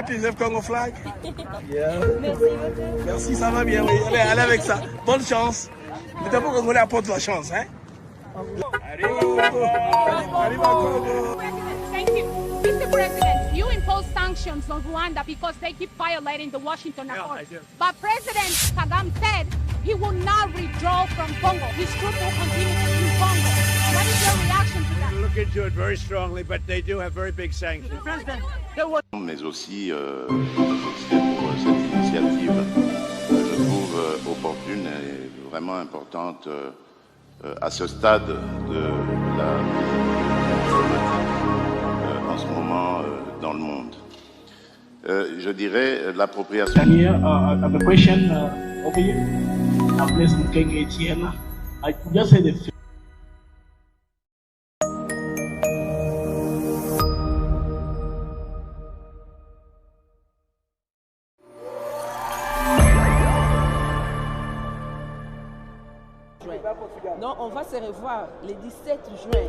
Tu lèves Congo flag? Yeah. Merci, ça va bien, oui. Allez avec ça. Bonne chance. Le drapeau congolais apporte la chance, hein? Arriba Congo. Thank you. Mr. President, you impose sanctions on Rwanda because they keep violating the Washington Accord. But President Kagame said he will not withdraw from Congo. His troops will continue in Congo. What is your reaction to that? We'll look into it very strongly, but they do have very big sanctions. Mais aussi pour cette initiative que je trouve opportune et vraiment importante à ce stade de la diplomatique en ce moment dans le monde. Je dirais l'appropriation. I have a question over here. I'm President King Etienne. I just had a Non, on va se revoir le 17 juin.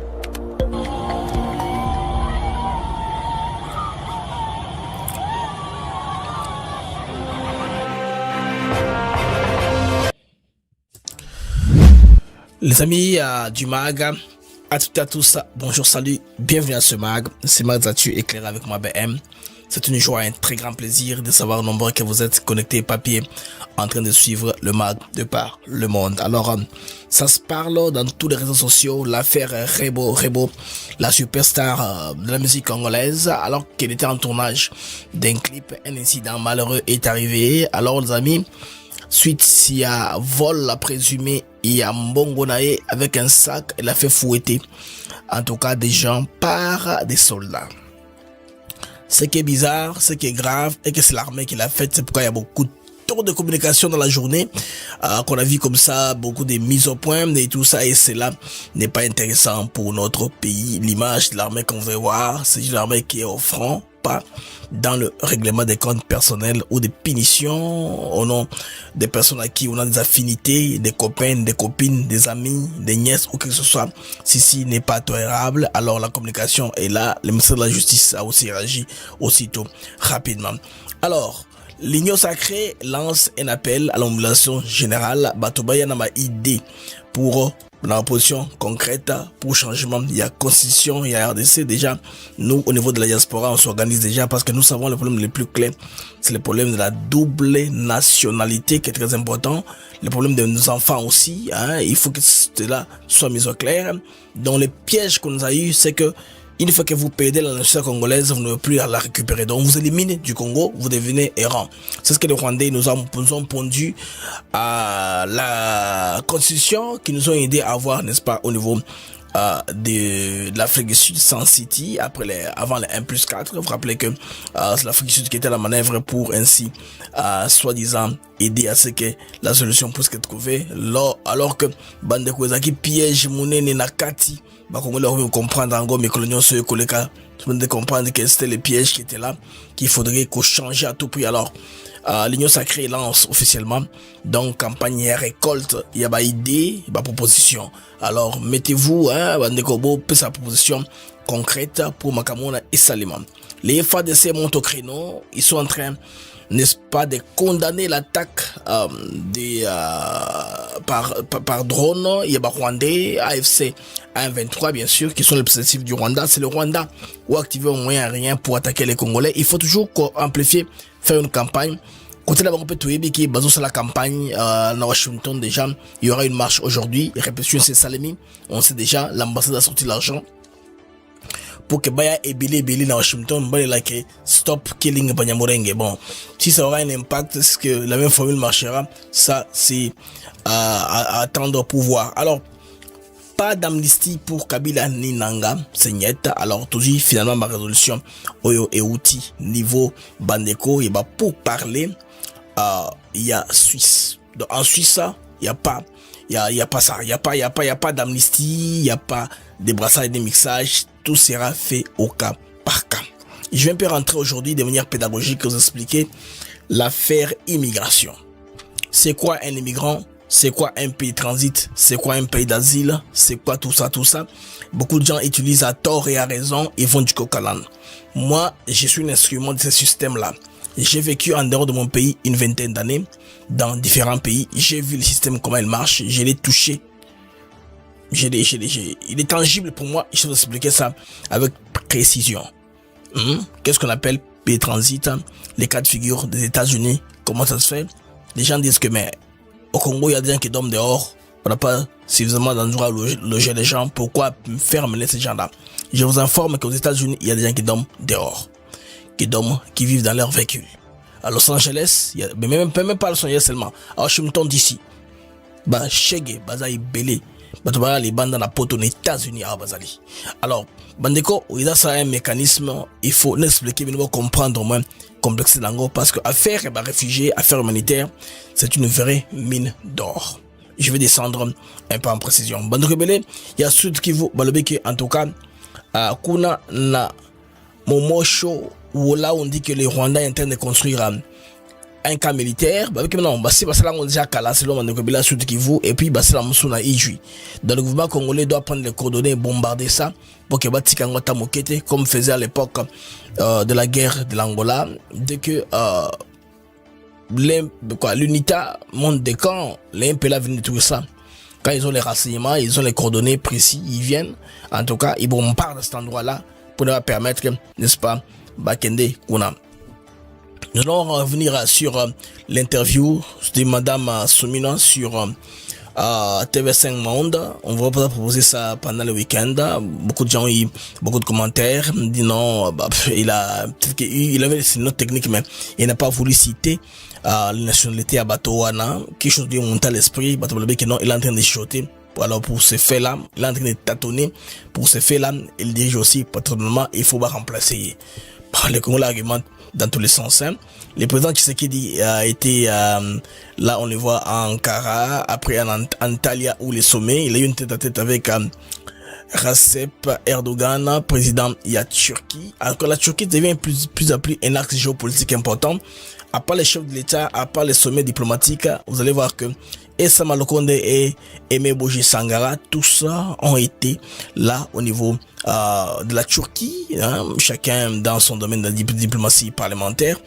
Les amis du MAG, à toutes et à tous, bonjour, salut, bienvenue à ce MAG. C'est MAG Zatu éclairé avec moi BM. C'est une joie et un très grand plaisir de savoir nombreux que vous êtes connectés papier en train de suivre le MAG de par le monde. Alors, ça se parle dans tous les réseaux sociaux, l'affaire Rebo, la superstar de la musique congolaise, alors qu'elle était en tournage d'un clip, un incident malheureux est arrivé. Alors les amis, suite s'il y a vol présumé, il y a Mbongonae avec un sac, elle a fait fouetter en tout cas des gens par des soldats. Ce qui est bizarre, ce qui est grave, et que c'est l'armée qui l'a fait. C'est pourquoi il y a beaucoup de tours de communication dans la journée, qu'on a vu comme ça, beaucoup de mises au point et tout ça, et cela n'est pas intéressant pour notre pays. L'image de l'armée qu'on veut voir, c'est une armée qui est au front, pas dans le règlement des comptes personnels ou des punitions au nom des personnes à qui on a des affinités, des copains, des copines, des amis, des nièces ou que ce soit. Ceci n'est pas tolérable. Alors la communication est là. Le ministère de la Justice a aussi réagi aussitôt rapidement. Alors, l'Union sacrée lance un appel à la mobilisation générale. Batobaya n'a pas idée pour la position concrète pour changement. Il y a constitution, il y a RDC. Déjà, nous, au niveau de la diaspora, on s'organise déjà parce que nous savons le problème le plus clair. C'est le problème de la double nationalité qui est très important. Le problème de nos enfants aussi, hein. Il faut que cela soit mis au clair. Donc, le piège qu'on a eu, c'est que une fois que vous perdez la nationalité congolaise, vous ne pouvez plus la récupérer. Donc, vous éliminez du Congo, vous devenez errant. C'est ce que les Rwandais nous ont pondu à la constitution qui nous ont aidé à avoir, n'est-ce pas, au niveau de l'Afrique du Sud, sans City, avant les 1+4. Vous vous rappelez que c'est l'Afrique du Sud qui était à la manœuvre pour ainsi, soi-disant, aider à ce que la solution puisse être trouvée. Alors que Bandeko Ezaki piège Mounene Nakati, Congolais on comprendre en gros, mais coloniaux se koleka, tout le monde comprendre que c'était les pièges qui étaient là, qu'il faudrait qu'on change à tout prix. Alors, l'Union sacrée lance officiellement donc campagne récolte, il y a des idées, des propositions. Alors mettez-vous, hein, Bandekobo peut sa proposition concrète pour Makamona et Salima. Les FADC montent au créneau, ils sont en train, n'est-ce pas, de condamner l'attaque par drone. Il y a des Rwandais, AFC 1-23 bien sûr, qui sont les représentatifs du Rwanda. C'est le Rwanda ou activer au moyen rien pour attaquer les Congolais. Il faut toujours amplifier, faire une campagne. Côté d'abord on peut tout qui est basé sur la campagne à Washington déjà. Il y aura une marche aujourd'hui. Répétition c'est Salemi. On sait déjà, l'ambassade a sorti l'argent pour que Baya et Billy dans Washington, Baya que stop killing Banyamurenge. Bon, si ça aura un impact, est-ce que la même formule marchera? Ça, c'est à attendre pour voir. Alors, pas d'amnistie pour Kabila ni Nanga, c'est net. Alors, toujours finalement ma résolution Oyo et outil niveau Bandeko, et bah pour parler, il y a Suisse. Donc en Suisse, il y a pas ça, il y a pas d'amnistie, il y a pas de brassage et de mixage, tout sera fait au cas par cas. Je vais un peu rentrer aujourd'hui de manière pédagogique, vous expliquer l'affaire immigration. c'est quoi un immigrant, c'est quoi un pays de transit, c'est quoi un pays d'asile, c'est quoi tout ça. Beaucoup de gens utilisent à tort et à raison et vont du coq à l'âne. Moi, je suis un instrument de ce système-là. J'ai vécu en dehors de mon pays une vingtaine d'années, dans différents pays. J'ai vu le système, comment il marche, je l'ai touché. Il est tangible pour moi, je vais vous expliquer ça avec précision. Qu'est-ce qu'on appelle pays de transit, les cas de figure des États-Unis, comment ça se fait? Les gens disent que mais au Congo, il y a des gens qui dorment dehors, on n'a pas suffisamment d'endroits où loger les gens, pourquoi faire mener ces gens-là? Je vous informe qu'aux États-Unis, il y a des gens qui dorment dehors, qui vivent dans leur véhicule. À Los Angeles, mais même pas à Los Angeles seulement, à Washington DC, Chege, Bazaï Belé, les bandes dans la pote aux États-Unis, Bazali. Alors, Bandeko, il y a ça un mécanisme, il faut l'expliquer, mais il faut comprendre au moins complexe d'ango, parce que affaire réfugiés, affaire humanitaire, c'est une vraie mine d'or. Je vais descendre un peu en précision. Bandeko Belé, il y a Sud Kivu, Balobeke, en tout cas, Kuna na Momosho, où là on dit que les Rwandais sont en train de construire un camp militaire, c'est parce que là on déjà Kala, c'est l'homme de Kobila Sud Kivu, et puis c'est la Moussuna Ijui. Donc le gouvernement congolais doit prendre les coordonnées et bombarder ça pour que Batikangota Mokete, comme faisait à l'époque de la guerre de l'Angola, dès que l'UNITA monte des camps, les MPLA viennent de tout ça. Quand ils ont les renseignements, ils ont les coordonnées précis, ils viennent, en tout cas, ils bombardent cet endroit-là pour leur permettre, n'est-ce pas, Bakende Kuna. Nous allons revenir sur l'interview de Madame Soumina sur TV5 Monde. On va pas proposer ça pendant le week-end. Beaucoup de gens ont eu beaucoup de commentaires. Dit non, il avait une autre technique, mais il n'a pas voulu citer la nationalité à Batoana. Quelque chose lui monte à l'esprit. Non, il est en train de chuchoter. Alors pour ce fait-là, il est en train de tâtonner. Pour ce fait-là, il dirige aussi patronnement. Il faut pas remplacer. Les Congolais argumentent dans tous les sens. Le président Tshisekedi a été là, on le voit à Ankara, après en Antalya où les sommets, il a eu une tête-à-tête avec Recep Erdogan, président de la Turquie. Alors que la Turquie devient plus à plus un axe géopolitique important. À part les chefs de l'État, à part les sommets diplomatiques, vous allez voir que Essa Malokonde et Aimé Boji Sangara, tout ça ont été là au niveau de la Turquie, chacun dans son domaine de diplomatie parlementaire.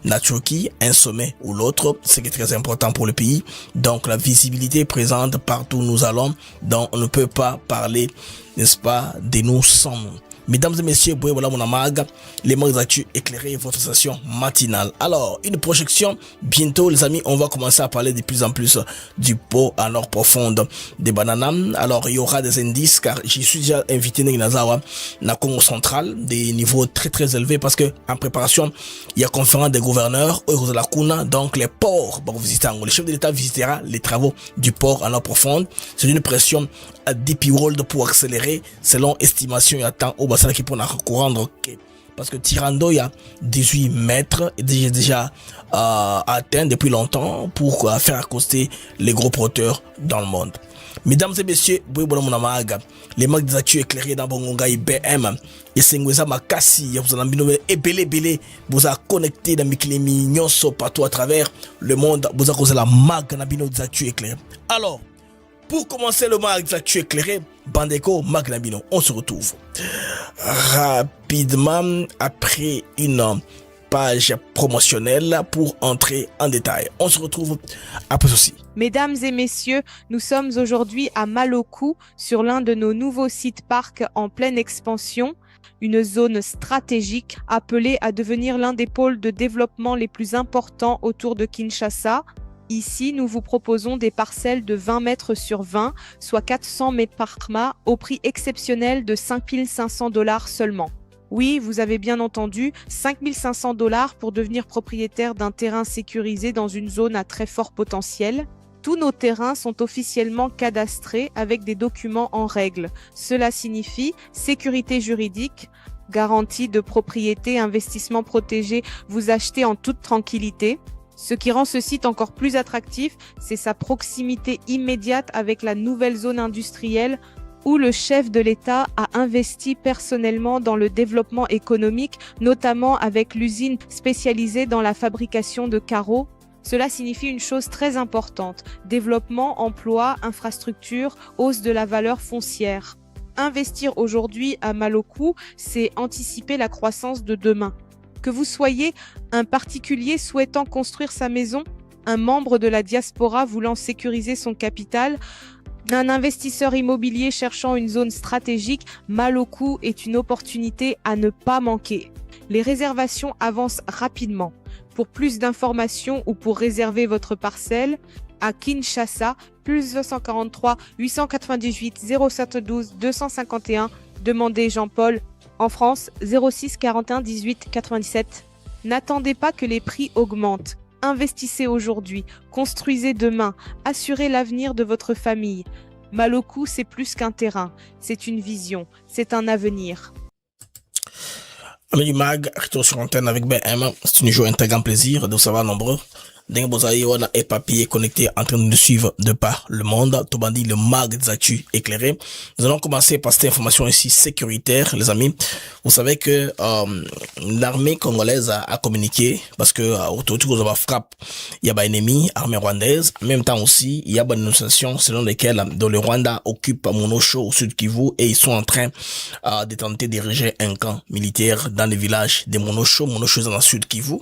La Turquie, un sommet ou l'autre, c'est très important pour le pays. Donc la visibilité est présente partout où nous allons, donc on ne peut pas parler, n'est-ce pas, de nous sans nous. Mesdames et messieurs, voilà mon amag, les mots d'actu éclairés, votre station matinale. Alors, une projection, bientôt les amis, on va commencer à parler de plus en plus du pot à nord profonde des bananes. Alors, il y aura des indices, car j'y suis déjà invité Nazawa, na Congo central, des niveaux très très élevés, parce que en préparation, il y a conférence des gouverneurs, de la Kuna, donc les ports, bon, le chef de l'État visitera les travaux du port à nord profonde. C'est une pression à Deep World pour accélérer, selon estimation, il y a tant au bassin qui pourra courir, parce que Tirando, il y a 18 mètres, et déjà atteint depuis longtemps pour faire accoster les gros porteurs dans le monde. Mesdames et messieurs, les marques des actus éclairés dans Bongonga IBM et Sengweza Makasi, vous en avez et belé, vous a connecté dans Miklemi, Nyonso, partout à travers le monde, vous a causé la marque des actus éclairés. Alors, pour commencer le marque des actus éclairés, Bandeko, Magnabino, on se retrouve rapidement après une page promotionnelle pour entrer en détail. On se retrouve après ceci. Mesdames et messieurs, nous sommes aujourd'hui à Maloku sur l'un de nos nouveaux sites parcs en pleine expansion, une zone stratégique appelée à devenir l'un des pôles de développement les plus importants autour de Kinshasa. Ici, nous vous proposons des parcelles de 20 mètres sur 20, soit 400 mètres par mât, au prix exceptionnel de 5 500 $ seulement. Oui, vous avez bien entendu, 5 500 $ pour devenir propriétaire d'un terrain sécurisé dans une zone à très fort potentiel. Tous nos terrains sont officiellement cadastrés avec des documents en règle. Cela signifie sécurité juridique, garantie de propriété, investissement protégé, vous achetez en toute tranquillité. Ce qui rend ce site encore plus attractif, c'est sa proximité immédiate avec la nouvelle zone industrielle où le chef de l'État a investi personnellement dans le développement économique, notamment avec l'usine spécialisée dans la fabrication de carreaux. Cela signifie une chose très importante: développement, emploi, infrastructure, hausse de la valeur foncière. Investir aujourd'hui à Maloku, c'est anticiper la croissance de demain. Que vous soyez un particulier souhaitant construire sa maison, un membre de la diaspora voulant sécuriser son capital, un investisseur immobilier cherchant une zone stratégique, Maloku est une opportunité à ne pas manquer. Les réservations avancent rapidement. Pour plus d'informations ou pour réserver votre parcelle, à Kinshasa, plus 243 898 0712 251, demandez Jean-Paul. En France, 06 41 18 97. N'attendez pas que les prix augmentent. Investissez aujourd'hui, construisez demain, assurez l'avenir de votre famille. Maloku, c'est plus qu'un terrain, c'est une vision, c'est un avenir. Amis du mag, retour sur antenne avec BM. C'est une joie, un très grand plaisir de vous savoir nombreux. Dengue Bozaï, on a papier connecté en train de nous suivre de par le monde. Tobandi, le mag des actus éclairés. Nous allons commencer par cette information ici sécuritaire, les amis. Vous savez que l'armée congolaise a communiqué parce que autour de la frappe, il y a un ennemi, armée rwandaise. En même temps aussi, il y a une dénonciation selon lesquelles le Rwanda occupe Monosho au sud Kivu et ils sont en train de tenter d'ériger un camp militaire dans les villages de Monosho. Monosho est dans le sud Kivu,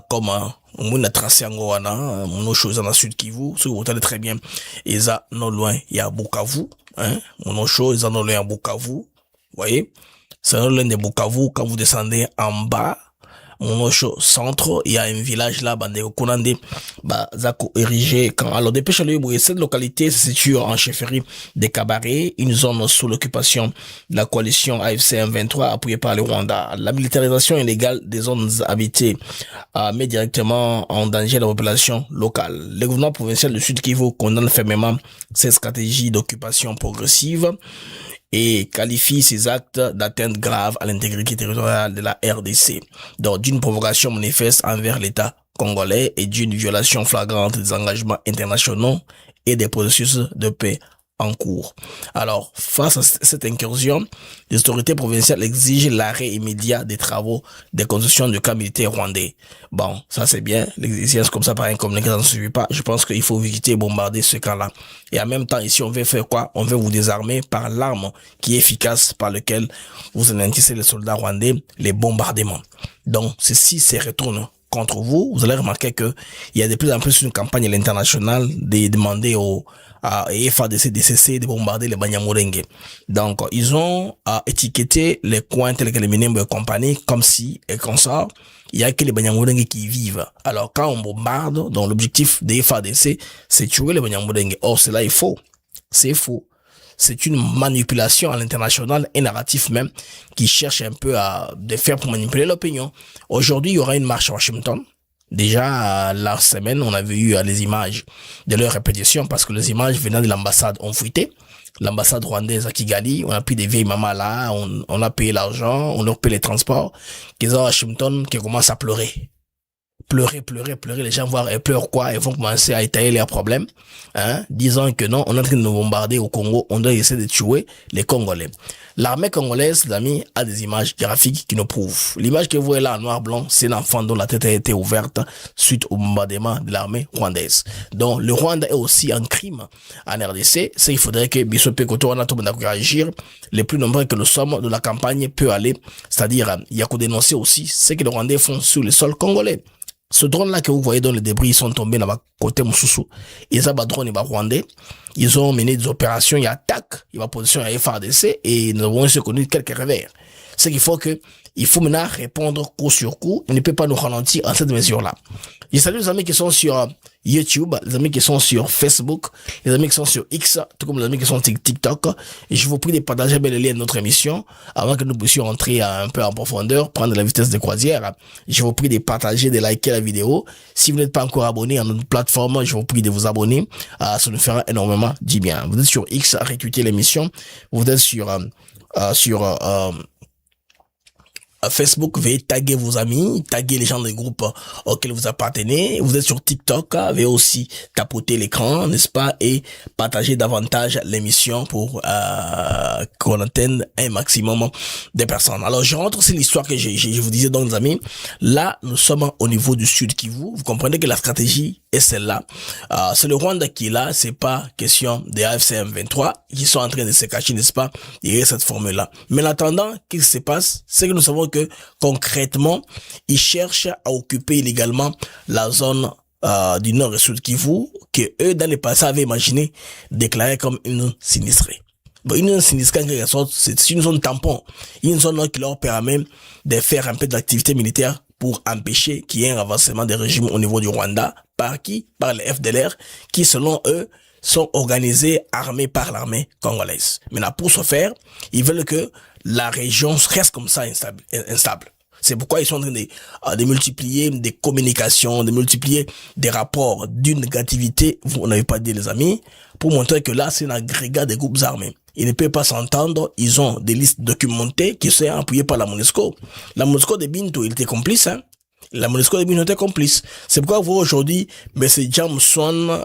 comme on a tracé en Goana, Monosho est dans le sud Kivu. Si vous entendez très bien, ils sont non loin, il y a Bukavu, hein. Monosho est non loin à Bukavu. Vous voyez? C'est non loin de Bukavu. Quand vous descendez en bas, Monosho centre, il y a un village là, Bande Konande, Zako érigé. Alors, dépêchez-le, cette localité se situe en chefferie des Cabarets, une zone sous l'occupation de la coalition AFC M23 appuyée par le Rwanda. La militarisation illégale des zones habitées met directement en danger la population locale. Le gouvernement provincial du Sud Kivu condamne fermement cette stratégie d'occupation progressive et qualifie ces actes d'atteinte grave à l'intégrité territoriale de la RDC, donc d'une provocation manifeste envers l'État congolais et d'une violation flagrante des engagements internationaux et des processus de paix en cours. Alors, face à cette incursion, les autorités provinciales exigent l'arrêt immédiat des travaux de construction du camp militaire rwandais. Bon, ça c'est bien. L'exigence comme ça par un communiqué, ça ne suffit pas. Je pense qu'il faut éviter de bombarder ce camp-là. Et en même temps, ici, on veut faire quoi? On veut vous désarmer par l'arme qui est efficace par laquelle vous anéantissez les soldats rwandais, les bombardements. Donc, ceci se retourne contre vous. Vous allez remarquer que il y a de plus en plus une campagne à l'international de demander à FADC de cesser de bombarder les Banyamulenge. Donc, ils ont étiqueté les coins tels que les Minembwe et compagnie comme si, et comme ça, il y a que les Banyamulenge qui vivent. Alors, quand on bombarde, donc l'objectif des FADC, c'est tuer les Banyamulenge. Or, cela est faux. C'est faux. C'est une manipulation à l'international et narratif même qui cherche un peu à de faire pour manipuler l'opinion. Aujourd'hui, il y aura une marche à Washington. Déjà, la semaine, on avait eu les images de leur répétition parce que les images venant de l'ambassade ont fuité. L'ambassade rwandaise à Kigali, on a pris des vieilles mamans là, on a payé l'argent, on leur paye les transports. Qu'ils ont à Washington, qui commencent à pleurer. Pleurer, les gens pleurent quoi? Ils vont commencer à étayer leurs problèmes, hein, disant que non, on est en train de nous bombarder au Congo, on doit essayer de tuer les Congolais. L'armée congolaise, les amis, a des images graphiques qui nous prouvent. L'image que vous voyez là en noir-blanc, c'est l'enfant dont la tête a été ouverte suite au bombardement de l'armée rwandaise. Donc, le Rwanda est aussi un crime en RDC. C'est il faudrait que Bissot Pekoto en a tout réagir. Les plus nombreux que nous sommes de la campagne peut aller. C'est-à-dire, il y a qu'à dénoncer aussi ce que les Rwandais font sur le sol congolais. Ce drone-là que vous voyez dont les débris sont tombés dans le côté Moussoussou, ils ont drone rwandais, ils ont mené des opérations, ils attaquent, ils vont position à FARDC et nous avons se connu quelques revers. C'est qu'il faut maintenant répondre coup sur coup, il ne peut pas nous ralentir en cette mesure-là. Je salue les amis qui sont sur YouTube, les amis qui sont sur Facebook, les amis qui sont sur X, tout comme les amis qui sont sur TikTok. Et je vous prie de partager les liens de notre émission avant que nous puissions entrer un peu en profondeur, prendre la vitesse de croisière. Je vous prie de partager, de liker la vidéo. Si vous n'êtes pas encore abonné à notre plateforme, je vous prie de vous abonner. Ça nous fera énormément du bien. Vous êtes sur X, retweetez l'émission. Vous êtes sur Facebook, veuillez taguer vos amis, taguer les gens des groupes auxquels vous appartenez. Vous êtes sur TikTok, veuillez aussi tapoter l'écran, n'est-ce pas, et partager davantage l'émission pour qu'on atteigne un maximum de personnes. Alors, je rentre aussi l'histoire que je vous disais donc, les amis. Là, nous sommes au niveau du Sud Kivu. Vous comprenez que la stratégie est celle-là. C'est le Rwanda qui est là. C'est pas question des AFC M23 qui sont en train de se cacher, n'est-ce pas, derrière cette formule-là. Mais en attendant, qu'est-ce qui se passe? C'est que nous savons que concrètement, ils cherchent à occuper illégalement la zone du Nord et Sud Kivu que eux, dans le passé, avaient imaginé déclarer comme une sinistrée. Bon, une zone sinistrée, en quelque sorte, c'est une zone tampon. Une zone qui leur permet de faire un peu d'activité militaire pour empêcher qu'il y ait un avancement des régimes au niveau du Rwanda. Par qui? Par les FDLR, qui, selon eux, sont organisés, armés par l'armée congolaise. Maintenant, pour ce faire, ils veulent que la région reste comme ça instable. C'est pourquoi ils sont en train de multiplier des communications, de multiplier des rapports d'une négativité, vous n'avez pas dit les amis, pour montrer que là, c'est un agrégat des groupes armés. Ils ne peuvent pas s'entendre, ils ont des listes documentées qui sont appuyées par la MONUSCO. La MONUSCO de Bintou, il était complice, hein. La MONUSCO de Bintou était complice. C'est pourquoi vous aujourd'hui, mais c'est James Swan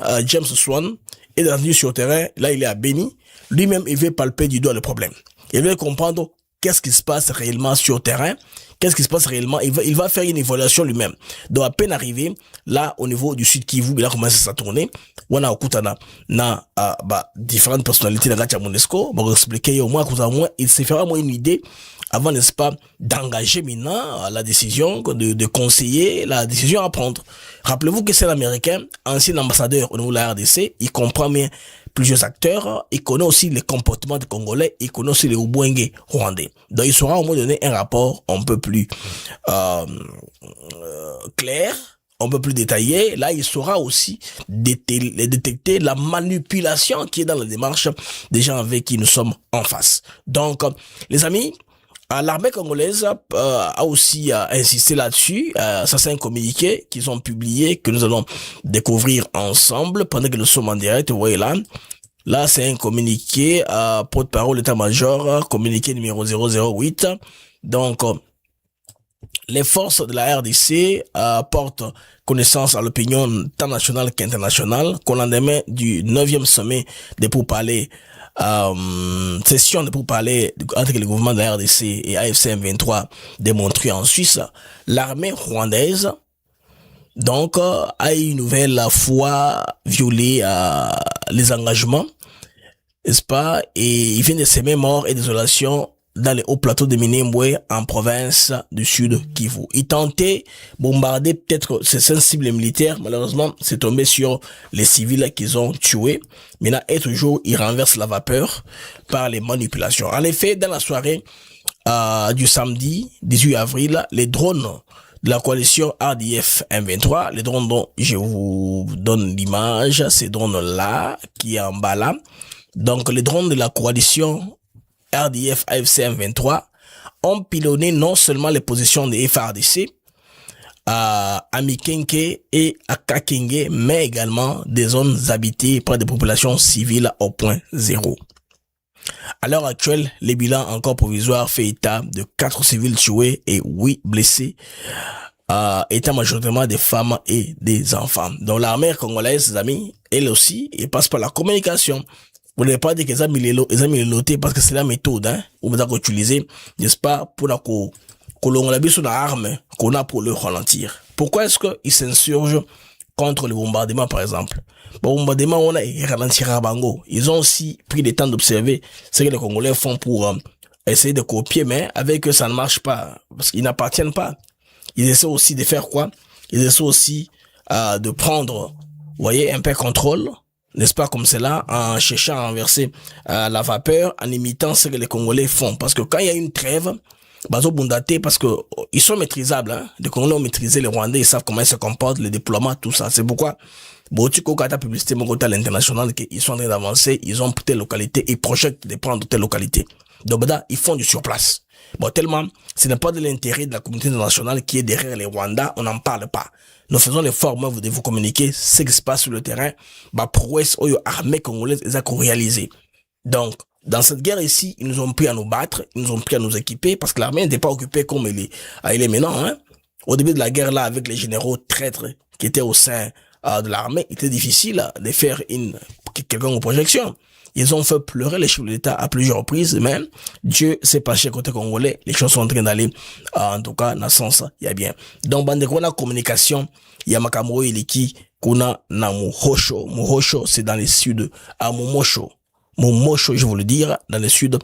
est descendu sur le terrain, là il est à Beni, lui-même il veut palper du doigt le problème. Il veut comprendre qu'est-ce qui se passe réellement sur le terrain, qu'est-ce qui se passe réellement, il va faire une évaluation lui-même. Donc à peine arrivé, là au niveau du Sud Kivu, il a commencé sa tournée, on a okutana na différentes personnalités de la MONUSCO, pour expliquer au moins il se fera moins une idée avant, n'est-ce pas, d'engager maintenant la décision, de conseiller la décision à prendre. Rappelez-vous que c'est l'Américain, ancien ambassadeur au niveau de la RDC, il comprend bien plusieurs acteurs, il connaît aussi les comportements des Congolais, il connaît aussi les Ubwenge rwandais. Donc il saura au moins donner un rapport un peu plus clair, un peu plus détaillé. Là, il saura aussi détecter la manipulation qui est dans la démarche des gens avec qui nous sommes en face. Donc, les amis, l'armée congolaise a aussi insisté là-dessus. Ça, c'est un communiqué qu'ils ont publié, que nous allons découvrir ensemble pendant que nous sommes en direct. Vous voyez là. Là, c'est un communiqué, porte-parole état-major, communiqué numéro 008. Donc, les forces de la RDC portent connaissance à l'opinion tant nationale qu'internationale qu'au lendemain du 9e sommet des pourparlers, session de pourparlers entre le gouvernement de la RDC et AFC M23 de Montreuil en Suisse, l'armée rwandaise donc a une nouvelle fois violé les engagements, n'est-ce pas, et il vient de semer mort et désolation dans les hauts plateaux de Minembwe en province du Sud Kivu. Il tentait bombarder peut-être ces cibles militaires. Malheureusement, c'est tombé sur les civils qu'ils ont tués. Maintenant, et toujours, il renverse la vapeur par les manipulations. En effet, dans la soirée du samedi 18 avril, les drones de la coalition RDF M23, les drones dont je vous donne l'image, ces drones-là, qui est en bas là. Donc, les drones de la coalition RDF AFC M23 ont pilonné non seulement les positions des FARDC à Mikenke et à Kakenge, mais également des zones habitées par des populations civiles au point zéro. À l'heure actuelle, les bilans encore provisoires fait état de 4 civils tués et 8 blessés, étant majoritairement des femmes et des enfants. Donc l'armée congolaise, les amis, elle aussi, elle passe par la communication. Vous n'avez pas dit que les amis noté parce que c'est la méthode, hein, où vous avez utilisé, n'est-ce pas, pour la colonge sur la arme qu'on a pour le ralentir. Pourquoi est-ce qu'ils s'insurgent contre le bombardement, par exemple? Bon, bombardement, on a ralenti Rabango. Ils ont aussi pris le temps d'observer ce que les Congolais font pour essayer de copier, mais avec eux, ça ne marche pas, parce qu'ils n'appartiennent pas. Ils essaient aussi de faire quoi? Ils essaient aussi de prendre, vous voyez, un peu contrôle, n'est-ce pas, comme cela, en cherchant à renverser la vapeur, en imitant ce que les Congolais font. Parce que quand il y a une trêve, Bazo Bundaté, parce que ils sont maîtrisables, hein. Les Congolais ont maîtrisé les Rwandais, ils savent comment ils se comportent, les déploiements, tout ça. C'est pourquoi, Botiko Kata publicité, mon côté à l'international, qu'ils sont en train d'avancer, ils ont telle localité, ils projettent de prendre telle localité. Donc, ils font du surplace. Bon, tellement, ce n'est pas de l'intérêt de la communauté internationale qui est derrière les Rwandais, on n'en parle pas. Nous faisons l'effort, moi, de vous communiquer ce qui se passe sur le terrain, prouesse, armée congolaise, ils ont réalisé. Donc, dans cette guerre ici, ils nous ont pris à nous battre, ils nous ont pris à nous équiper, parce que l'armée n'était pas occupée comme elle est maintenant. Hein. Au début de la guerre, là, avec les généraux traîtres qui étaient au sein de l'armée, il était difficile de faire quelqu'un aux projections. Ils ont fait pleurer les chefs de l'État à plusieurs reprises, mais Dieu s'est penché côté congolais. Les choses sont en train d'aller, en tout cas, dans ce sens, il y a bien. Donc, bande de la communication, il y a Makamoro Iliki, Kuna na Muhosho. Muhosho, c'est dans le sud, à Momosho. Momosho, je veux le dire, dans le sud,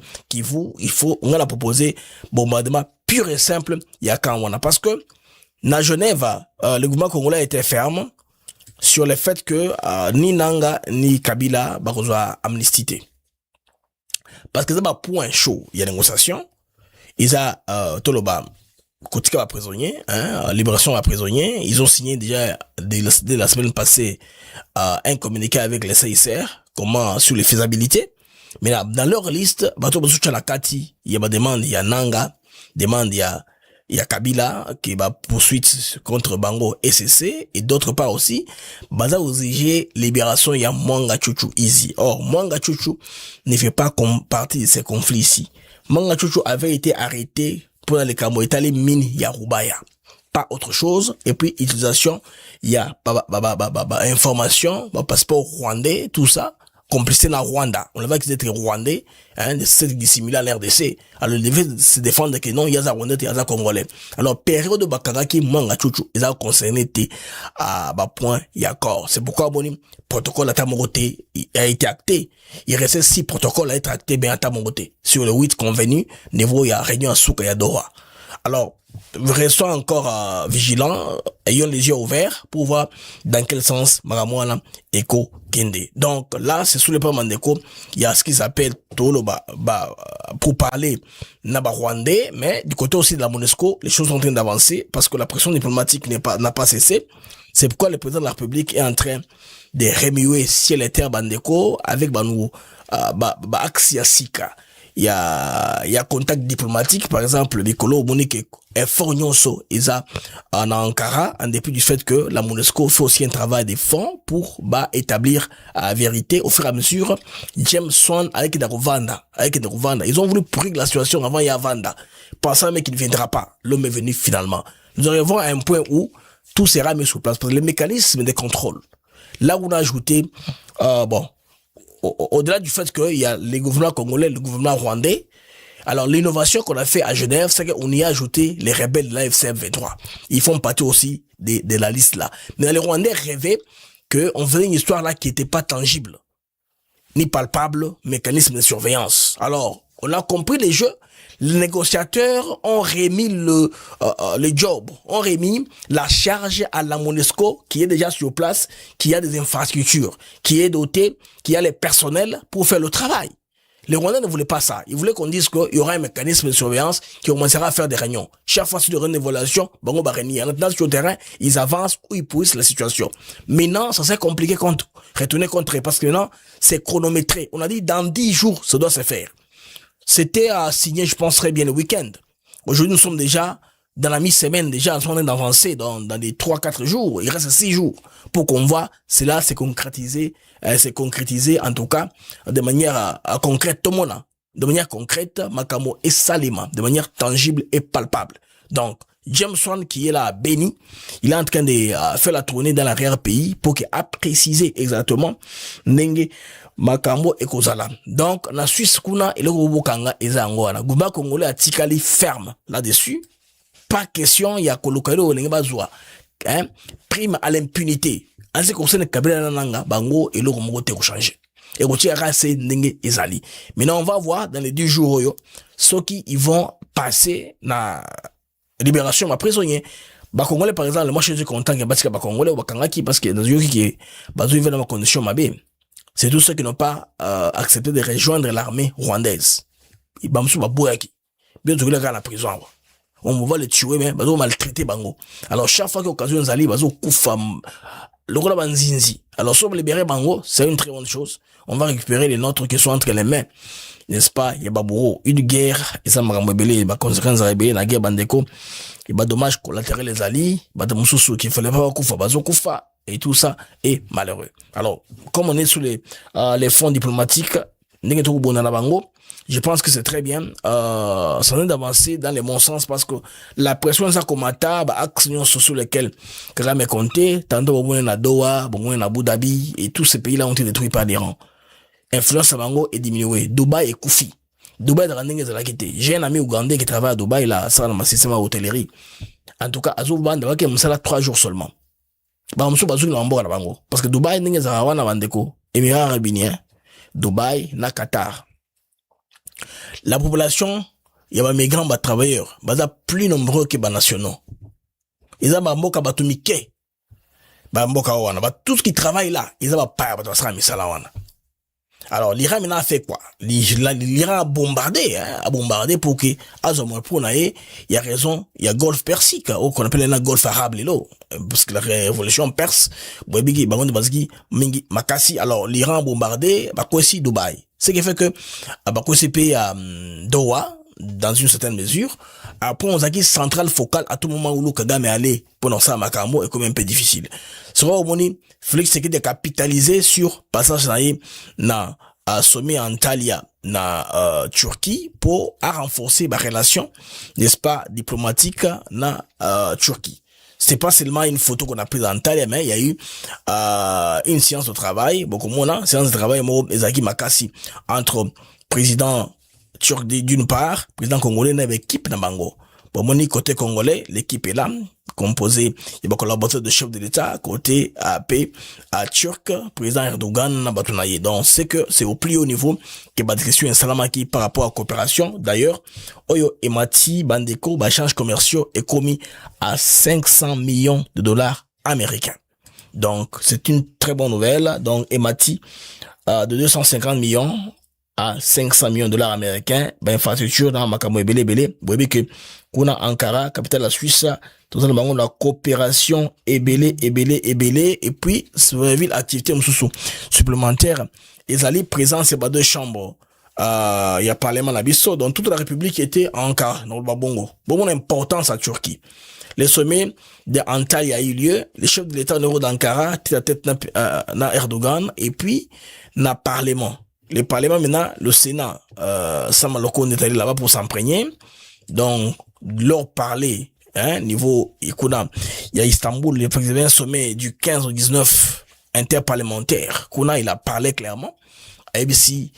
on a proposé bombardement pur et simple, il y a Kanwana. Parce que, dans Genève, le gouvernement congolais était ferme sur le fait que ni Nanga ni Kabila bakozwa amnistie. Parce que c'est un point chaud, il y a négociation, ils ont toloba kotika ba prisonnier, hein, libération à prisonnier, ils ont signé déjà dès la semaine passée un communiqué avec les CICR comment sur les faisabilités. Mais là, dans leur liste, bato basucha la kati, il y a demande, il y a Nanga, demande il y a Kabila qui va poursuite contre Bango SCC et d'autre part aussi baza exige libération il y a Mwanga Chuchu Easy. Or Mwanga Chuchu ne fait pas partie de ces conflits ici. Mwanga Chuchu avait été arrêté pour les Camo étalé mine Yarubaya. Pas autre chose. Et puis utilisation il y a information, passeport rwandais, tout ça. Complicité dans Rwanda. On avait qu'ils étaient rwandais, hein, c'est dissimulé à l'RDC. Alors, ils devaient se défendre que non, il y a des rwandais, il y a des congolais. Alors, période de Bakagaki, Mwanga Chuchu, ils ont concerné, point, il y a accord. C'est pourquoi, protocole à Tamoroté, a été acté. Il restait 6 protocoles à être actés, à Tamoroté. Sur le 8 convenu, niveau, il y a réunion à Souka, il y a Doha. Alors, restons encore vigilants, ayons les yeux ouverts pour voir dans quel sens Maramouana Eko Kende. Donc là, c'est sous le plan Mandeko, il y a ce qu'ils appellent pour parler Naba Rwandais, mais du côté aussi de la MONUSCO, les choses sont en train d'avancer parce que la pression diplomatique n'a pas cessé. C'est pourquoi le président de la République est en train de remuer ciel et terre Bandeko avec Banou Axia Sika. Il y a contact diplomatique, par exemple, Bikolo, Monique et Fornionso, ils ont en Ankara, en dépit du fait que la MONUSCO fait aussi un travail de fond pour, établir la vérité au fur et à mesure. James Swan avec des Rwanda. Ils ont voulu pourrir la situation avant Yavanda. Pensant mais qu'il ne viendra pas. L'homme est venu finalement. Nous arrivons à un point où tout sera mis sous place. Parce que les mécanismes de contrôle. Là où on a ajouté, au-delà du fait qu'il y a les gouvernements congolais, le gouvernement rwandais, alors l'innovation qu'on a fait à Genève, c'est qu'on y a ajouté les rebelles de la FCM23. Ils font partie aussi de la liste là. Mais les Rwandais rêvaient qu'on faisait une histoire là qui n'était pas tangible, ni palpable, mécanisme de surveillance. Alors, on a compris les jeux. Les négociateurs ont remis le job, ont remis la charge à la MONUSCO qui est déjà sur place, qui a des infrastructures, qui est doté, qui a les personnels pour faire le travail. Les Rwandais ne voulaient pas ça. Ils voulaient qu'on dise qu'il y aura un mécanisme de surveillance qui commencera à faire des réunions. Chaque fois sur une évaluation, Bango Bareni. Maintenant, sur le terrain, ils avancent ou ils poussent la situation. Maintenant, ça s'est compliqué retourner contre eux parce que maintenant, c'est chronométré. On a dit dans 10 jours, ça doit se faire. C'était à signer, je pense, très bien le week-end. Aujourd'hui, nous sommes déjà dans la mi-semaine, déjà en train d'avancer dans les 3-4 jours. Il reste 6 jours pour qu'on voit cela s'est concrétisé en tout cas de manière concrète, tout le monde, de manière concrète, Makamo et Salima, de manière tangible et palpable. Donc, James Wan qui est là à Beni, il est en train de faire la tournée dans l'arrière-pays pour qu'il a précisé exactement Nenge Makambo et Kozala. Donc, la Suisse kuna et le Robokanga et Zangoana. Gouba Congolais a tikali ferme là-dessus. Pas question, il y a Kolokalo Lengebazwa. Prime à l'impunité. En ce qui concerne Kabila Nanga, Bango et le Romogote ont changé. Et Routier Rase Nenge Ezali. Maintenant, on va voir dans les 10 jours, ceux qui ils vont passer na libération ma prisonnier. Congolais, par exemple, moi je suis content que parce que Congolais ou Bakangaki parce que dans une qui bazou dans ma condition mabé. C'est tous ceux qui n'ont pas accepté de rejoindre l'armée rwandaise. Ils bamsou babouaki. Bien sûr, la prison. On va les tuer mais bazo maltraiter bango. Alors chaque fois qu'occasion zali bazo kufa le roi banzinzi. Alors si on libérer bango, c'est une très bonne chose. On va récupérer les nôtres qui sont entre les mains. N'est-ce pas? Il y a baboro, une guerre, et ça m'a rembellé, bah conséquence rébellée, la guerre bandeko. Et bah dommage collatéral les alliés, bah de moussou qui fallait pas kufa bazo kufa. Et tout ça est malheureux. Alors, comme on est sous les fonds diplomatiques, je pense que c'est très bien. Ça vient d'avancer dans les bons sens parce que la pression ça comata, action sur lesquels Kagame est compté, tantôt au na Doha, au na Abu Dhabi et tous ces pays là ont été détruits par l'Iran. Influence à Bango est diminuée. Dubaï et Koufi. Dubaï de la quitté. J'ai un ami ougandais qui travaille à Dubaï là, ça dans ma système à hôtellerie. En tout cas, Azou Banda, qui est là 3 jours seulement. Parce que Dubaï n'est pas un Bandeko, Émirats Arabes Unis, Dubaï, na Qatar. La population, il y a des migrants, des travailleurs, plus nombreux que les nationaux. Ils ont des batumike, tout ce qui travaille là, ils ont pas de. Alors, l'Iran maintenant a fait quoi? L'Iran a bombardé pour que, il y a raison, il y a Golfe Persique, qu'on appelle le Golfe Arabe, parce que la révolution perse, alors, l'Iran a bombardé, aussi Dubaï. Ce qui fait que, aussi pays à Doha, dans une certaine mesure, après, on a dit centrale focale à tout moment où le Kagame est allé pour ça, Makamo est quand même un peu difficile. C'est vrai, au Félix c'est de capitaliser sur passage na sommet Antalya na Turquie pour renforcer la relation, n'est-ce pas, diplomatique na Turquie. C'est pas seulement une photo qu'on a prise en Antalya, mais il y a eu une séance de travail, beaucoup moins, séance de travail, Ezaki Makassi, entre président turc d'une part, président congolais avec équipe na bango. Bon, mon côté congolais, l'équipe est là, composée, il y a des collaborateurs de chef de l'État, côté AP, à Turc, président Erdogan, na Batunaye. Donc, c'est que c'est au plus haut niveau que la question est salamaki par rapport à la coopération. D'ailleurs, Oyo Emati, Bandeko, échanges commerciaux est commis à 500 millions de dollars américains. Donc, c'est une très bonne nouvelle. Donc, Emati, de 250 millions à 500 millions de dollars américains, infrastructure dans Makamo Ebele. Vous voyez que, kuna Ankara, capitale de la Suisse, tout ça, la coopération Ebele, et puis, sur la ville, activité, supplémentaire, ils allaient présents, ces deux chambres, il y a parlement l'Abisso, donc toute la République était à Ankara, dans le Babongo. Bon, importance à Turquie. Le sommet de Antalya a eu lieu, le chef de l'État nord d'Ankara, tête à tête, na Erdogan, et puis, na parlement. Le Parlement maintenant, le Sénat, Samaloko est allé là-bas pour s'imprégner. Donc, leur parler, niveau Ikuna, il y a Istanbul, il y a un sommet du 15 au 19 interparlementaire. Kuna, il a parlé clairement. ABC,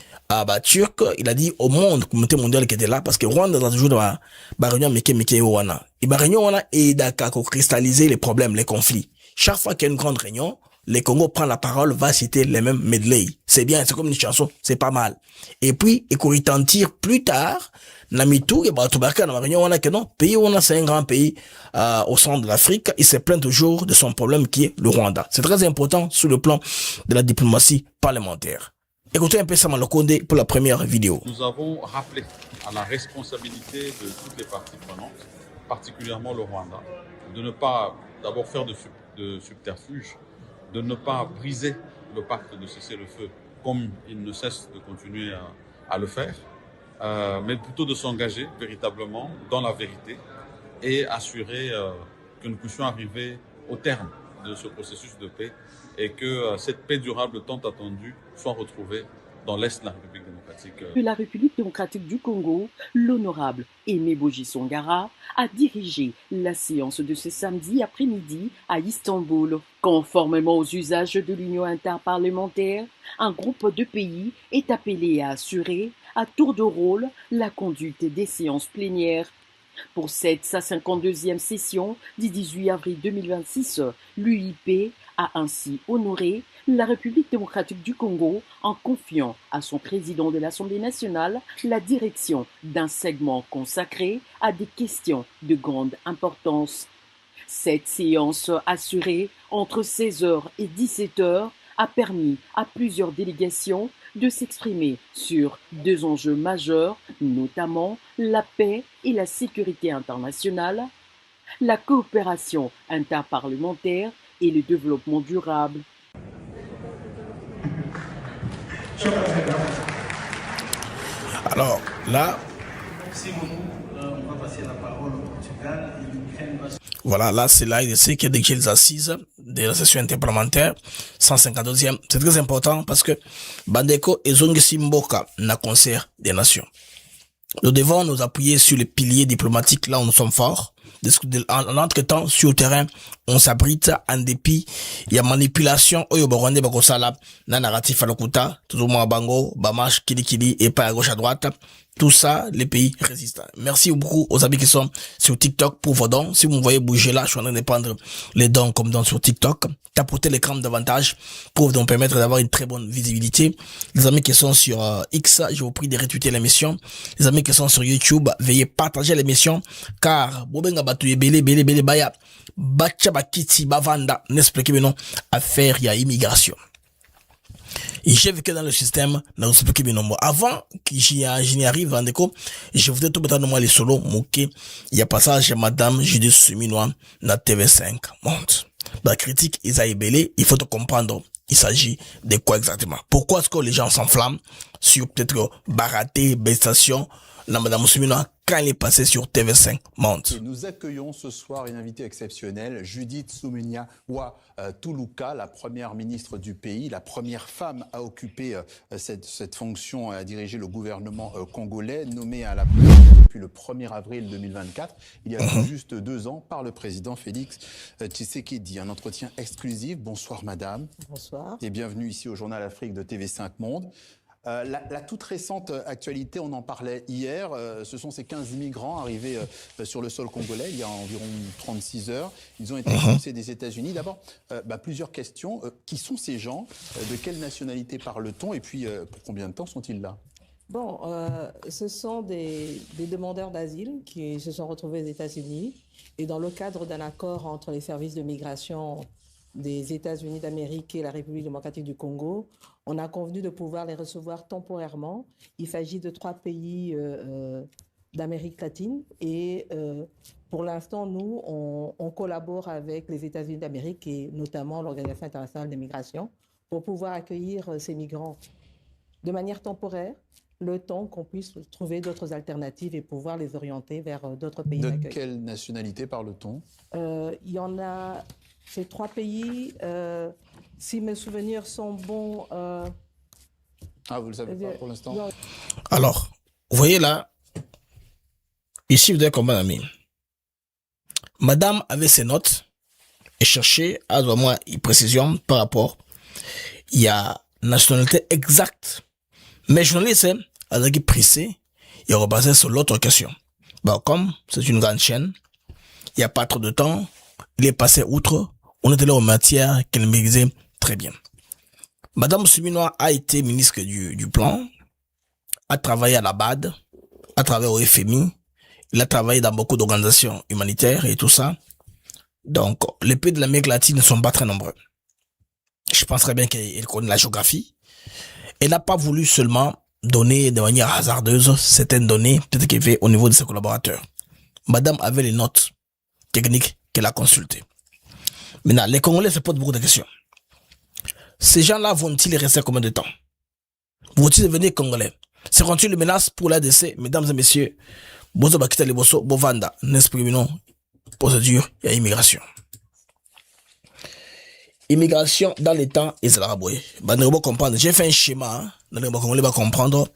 Turc, il a dit au monde, communauté mondiale qui était là, parce que Rwanda, dans toujours dans la réunion, Meke Wana. Et la réunion, on a aidé à cristalliser les problèmes, les conflits. Chaque fois qu'il y a une grande réunion, les Congo prend la parole, va citer les mêmes medley. C'est bien, c'est comme une chanson, c'est pas mal. Et puis, et qu'on retentir plus tard, Namitou, et Batoubaka, dans la réunion, on a que non, pays où on a, c'est un grand pays, au centre de l'Afrique, il se plaint toujours de son problème qui est le Rwanda. C'est très important sur le plan de la diplomatie parlementaire. Écoutez un peu Sama Lokonde pour la première vidéo. Nous avons rappelé à la responsabilité de toutes les parties prenantes, particulièrement le Rwanda, de ne pas d'abord faire de subterfuge, de ne pas briser le pacte de cessez-le-feu comme il ne cesse de continuer à le faire, mais plutôt de s'engager véritablement dans la vérité et assurer que nous puissions arriver au terme de ce processus de paix et que cette paix durable tant attendue soit retrouvée dans l'Est de la République démocratique. De la République démocratique du Congo, l'honorable Aimé Boji Songara a dirigé la séance de ce samedi après-midi à Istanbul. Conformément aux usages de l'Union interparlementaire, un groupe de pays est appelé à assurer à tour de rôle la conduite des séances plénières. Pour sa 52e session du 18 avril 2026, l'UIP a ainsi honoré la République démocratique du Congo en confiant à son président de l'Assemblée nationale la direction d'un segment consacré à des questions de grande importance. Cette séance assurée entre 16h et 17h a permis à plusieurs délégations de s'exprimer sur 2 enjeux majeurs, notamment la paix et la sécurité internationale, la coopération interparlementaire et le développement durable. Alors là, on va passer la parole au Portugal et l'Ukraine va... Voilà, là c'est là, il sait qu'il y a des assises de la session interparlementaire, 152e. C'est très important parce que Bandeko et Zongi Simboka na concert des nations. Nous devons nous appuyer sur les piliers diplomatiques là où nous sommes forts. En entre-temps, sur le terrain, on s'abrite en dépit. Il y a manipulation. Oyo Borondé Bakosala, na narratif à l'okuta, tout au moins Bango, Bamash, Kili, et pas à gauche à droite. Tout ça, les pays résistent. Merci beaucoup aux amis qui sont sur TikTok pour vos dons. Si vous me voyez bouger là, je suis en train de prendre les dons comme dons sur TikTok. Tapotez l'écran davantage pour nous permettre d'avoir une très bonne visibilité. Les amis qui sont sur X, je vous prie de retweeter l'émission. Les amis qui sont sur YouTube, veuillez partager l'émission car Bobenga Batouye Bele Baya Bacha Bakiti Bavanda n'expliquez non affaire ya immigration. Et j'ai vécu dans le système, avant que j'y arrive, je voudrais tout mettre moi les solos, il y a passage Madame Judith Suminois, na TV5, monte. La critique, ils a ébélé, il faut te comprendre, il s'agit de quoi exactement. Pourquoi est-ce que les gens s'enflamment sur peut-être Baraté, Bestation, la Madame Suminois, quand elle est passée sur TV5, monte. Et nous accueillons ce soir une invitée exceptionnelle, Judith Suminwa Tuluka, la première ministre du pays, la première femme à occuper cette fonction, à diriger le gouvernement congolais, nommée à la présidence depuis le 1er avril 2024, il y a tout juste 2 ans, par le président Félix Tshisekedi. Un entretien exclusif. Bonsoir madame. Bonsoir. Et bienvenue ici au Journal Afrique de TV5 Monde. La toute récente actualité, on en parlait hier, ce sont ces 15 migrants arrivés sur le sol congolais il y a environ 36 heures. Ils ont été expulsés des États-Unis. D'abord, plusieurs questions. Qui sont ces gens? De quelle nationalité parle-t-on? Et puis, pour combien de temps sont-ils là? Bon, ce sont des demandeurs d'asile qui se sont retrouvés aux États-Unis. Et dans le cadre d'un accord entre les services de migration des États-Unis d'Amérique et la République démocratique du Congo, on a convenu de pouvoir les recevoir temporairement. Il s'agit de 3 pays d'Amérique latine et pour l'instant, nous, on collabore avec les États-Unis d'Amérique et notamment l'Organisation internationale des migrations pour pouvoir accueillir ces migrants de manière temporaire, le temps qu'on puisse trouver d'autres alternatives et pouvoir les orienter vers d'autres pays d'accueil. De quelle nationalité parle-t-on? Il y en a... Ces 3 pays, si mes souvenirs sont bons... vous ne le savez pas pour l'instant? Alors, vous voyez là, ici vous devez comprendre, ami. Madame avait ses notes et cherchait à avoir une précision par rapport il y a nationalité exacte. Mais journaliste, elle a pressé et repassé sur l'autre question. Comme c'est une grande chaîne, il n'y a pas trop de temps, il est passé outre. On était là aux matières qu'elle maîtrisait très bien. Madame Suminois a été ministre du plan, a travaillé à la BAD, a travaillé au FMI, il a travaillé dans beaucoup d'organisations humanitaires et tout ça. Donc, les pays de l'Amérique latine ne sont pas très nombreux. Je pense très bien qu'elle connaît la géographie. Elle n'a pas voulu seulement donner de manière hasardeuse certaines données, peut-être qu'elle fait au niveau de ses collaborateurs. Madame avait les notes techniques qu'elle a consultées. Maintenant, les Congolais se posent beaucoup de questions. Ces gens-là vont-ils rester combien de temps? Vont-ils devenir Congolais? Seront-ils une menace pour l'ADC? Mesdames et messieurs, Bozo Bakita Liboso, Bovanda, n'exprimerons procédure et immigration. Immigration dans les temps Israélaboué. Comprendre. J'ai fait un schéma, dans les Congolais va comprendre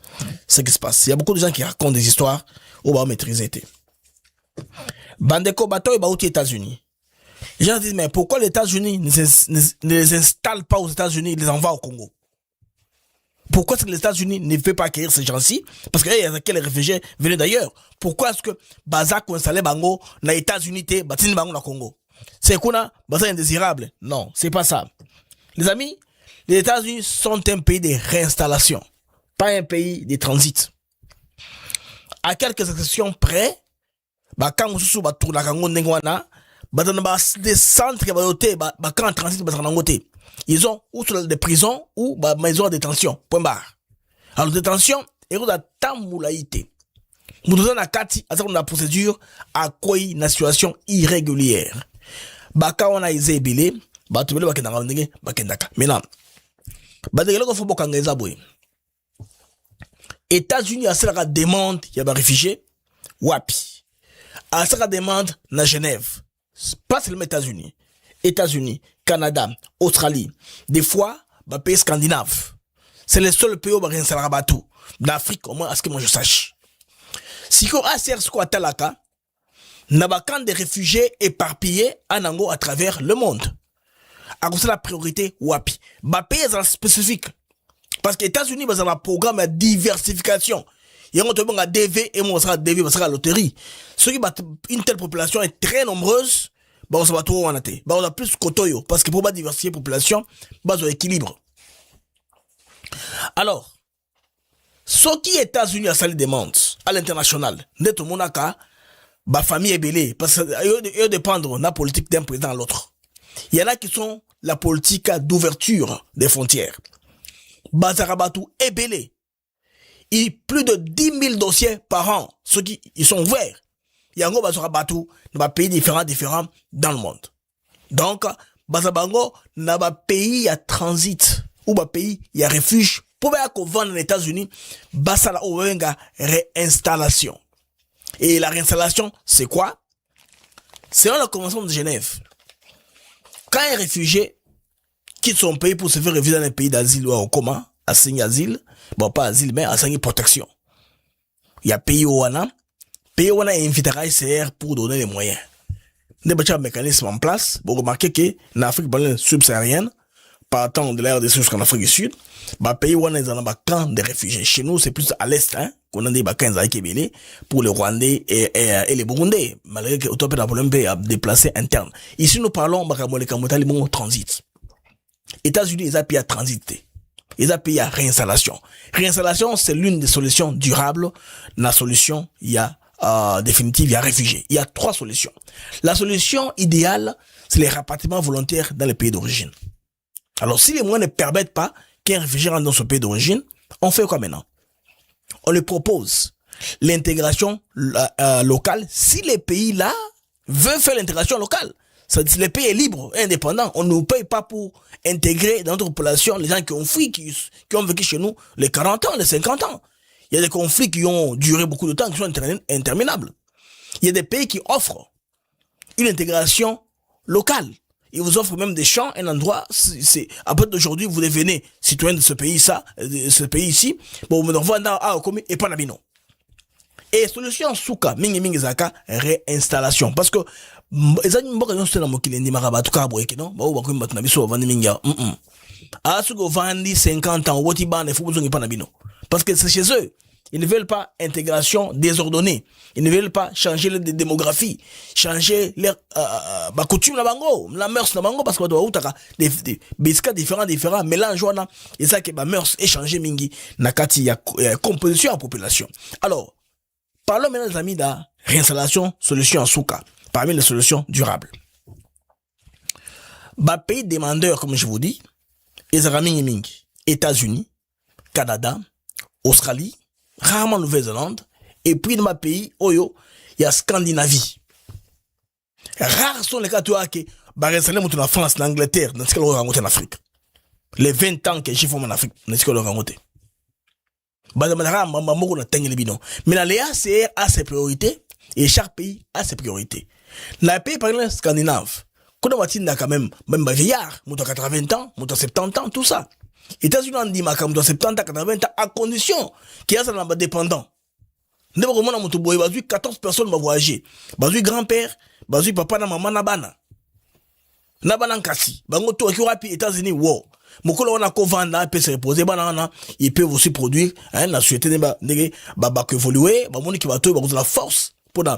ce qui se passe. Il y a beaucoup de gens qui racontent des histoires où on va maîtriser. Bandeko Bato et Baouti États-Unis. Les gens disent, mais pourquoi les États-Unis ne les installent pas aux États-Unis, ils les envoient au Congo? Pourquoi est-ce que les États-Unis ne veulent pas accueillir ces gens-ci? Parce qu'il y a quelques réfugiés venus d'ailleurs. Pourquoi est-ce que Bazak ou installé Bango, les États-Unis, Batini Bango, na Congo? C'est quoi, Bazak indésirable? Non, c'est pas ça. Les amis, les États-Unis sont un pays de réinstallation, pas un pays de transit. À quelques exceptions près, quand vous souvenez de la Congo, des centres qui en transit, ils ont ou des prisons ou maisons de détention. Point barre. Alors, détention, et vous avez tant moulaïté. Nous devons la procédure à quoi une situation irrégulière. Quand on a isé bilé, tu veux maintenant, États-Unis a cela demande, il y a des réfugiés, wapi. A cela demande, na Genève. Pas seulement États-Unis, Canada, Australie, des fois, bah, pays scandinaves. C'est le seul pays où bah, rien s'en bateau. D'Afrique, au moins, à ce que moi je sache. Si qu'on a ce qu'on a là, n'a pas camp de réfugiés éparpillés en ango à travers le monde. À cause de la priorité, wapi. Bah, pays spécifique. Parce que les États-Unis, bah, un programme de diversification. Il y a un DV et moi, ça sera DV, ça sera la loterie. Ceux qui battent une telle population est très nombreuse, bah, on s'en va trop en athée. Bah, on a plus kotoyo. Parce que pour pas diversifier la population, bah, on a équilibre. Alors, ce qui est États-Unis a sali demande à l'international, net au monde a bah, famille est belée. Parce que, dépendre de la politique d'un président à l'autre. Il y en a qui sont la politique d'ouverture des frontières. Bazarabatu est belé. Il y a plus de 10 000 dossiers par an. Ceux qui ils sont ouverts. Il y a un gros Bazarabatu dans des pays différents dans le monde. Donc, Bazabango n'a pas pays à transit. Ou pas pays à refuge. Pour bien qu'on vende aux États-Unis, Basala Owenga réinstallation. Et la réinstallation, c'est quoi? C'est la Convention de Genève. Quand un réfugié quitte son pays pour se faire refuser dans un pays d'asile ou en commun, à signer asile, bon pas asile, mais à signer protection. Il y a pays où on a invitera ICR pour donner les moyens. Nous avons un mécanisme en place. Vous remarquez que en Afrique subsaharienne, partant de l'ère des jusqu'en Afrique du Sud, bah pays où on est dans un camp de réfugiés. Chez nous, c'est plus à l'est, hein, qu'on a des camps de pour les Rwandais et les Burundais. Malgré que autant de problème à déplacer interne. Ici, nous parlons de transit. États-Unis, ils ont payé à transiter. Ils ont payé à réinstallation. Réinstallation, c'est l'une des solutions durables. La solution, il y a définitive, il y a réfugiés. Il y a 3 solutions. La solution idéale, c'est les rapatriements volontaires dans les pays d'origine. Alors, si les moyens ne permettent pas qu'un réfugié rentre dans son pays d'origine, on fait quoi maintenant? On lui propose l'intégration locale si les pays-là veulent faire l'intégration locale. Le pays est libre, indépendant. On ne nous paye pas pour intégrer dans notre population les gens qui ont fui, qui ont vécu chez nous les 40 ans, les 50 ans. Il y a des conflits qui ont duré beaucoup de temps, qui sont interminables. Il y a des pays qui offrent une intégration locale. Ils vous offrent même des champs, un endroit, après d'aujourd'hui, vous devenez citoyen de ce pays, ce pays ici, bon, vous devez aller et pas l'abino. Et solution souka, mingi zaka, réinstallation. Parce que, ezani mboka nyo stela mokile ndi marabatu kabweke, non? Ba uba kwimba tunabiso vandi mingi. Asuko vandi 50 ans, woti bande, faut besoin pas nabino. Parce que c'est chez eux. Ils ne veulent pas intégration désordonnée. Ils ne veulent pas changer la démographie, changer leur coutume la bango, la mœurs la bango parce que doit outaka des biscuits différents mélange wana et ça que ba mœurs échanger mingi nakati ya composition en population. Alors, parlons maintenant les amis de réinstallation solution en souka parmi les solutions durables. Ba pays demandeurs comme je vous dis, les mingi États-Unis, Canada, Australie, rarement Nouvelle-Zélande, et puis dans ma pays, Oyo, il y a Scandinavie. Rares sont les cas où que la France, l'Angleterre, dans ce qu'elle aura en Afrique. Les 20 ans que j'ai fait en Afrique, dans ce qu'elle aura en mais la l'EACR a ses priorités, et chaque pays a ses priorités. Dans les pays, par exemple, scandinaves, quand on va quand même vieillard, monte à 80 ans, monte à 70 ans, tout ça. États-Unis ont dit, monte à 70 ans, 80 ans, à condition qu'il y a ça dépendant. Nous avons 14 personnes vont voyager. Bazui grand-père, bazui papa na maman na bana. Na bana nkasi. Bango to ki rapi États-Unis wow. Mokolo wana ko vanda peut se reposer bana ils peuvent aussi produire la société ba évoluer, ba moni ki ba to ba la force pour le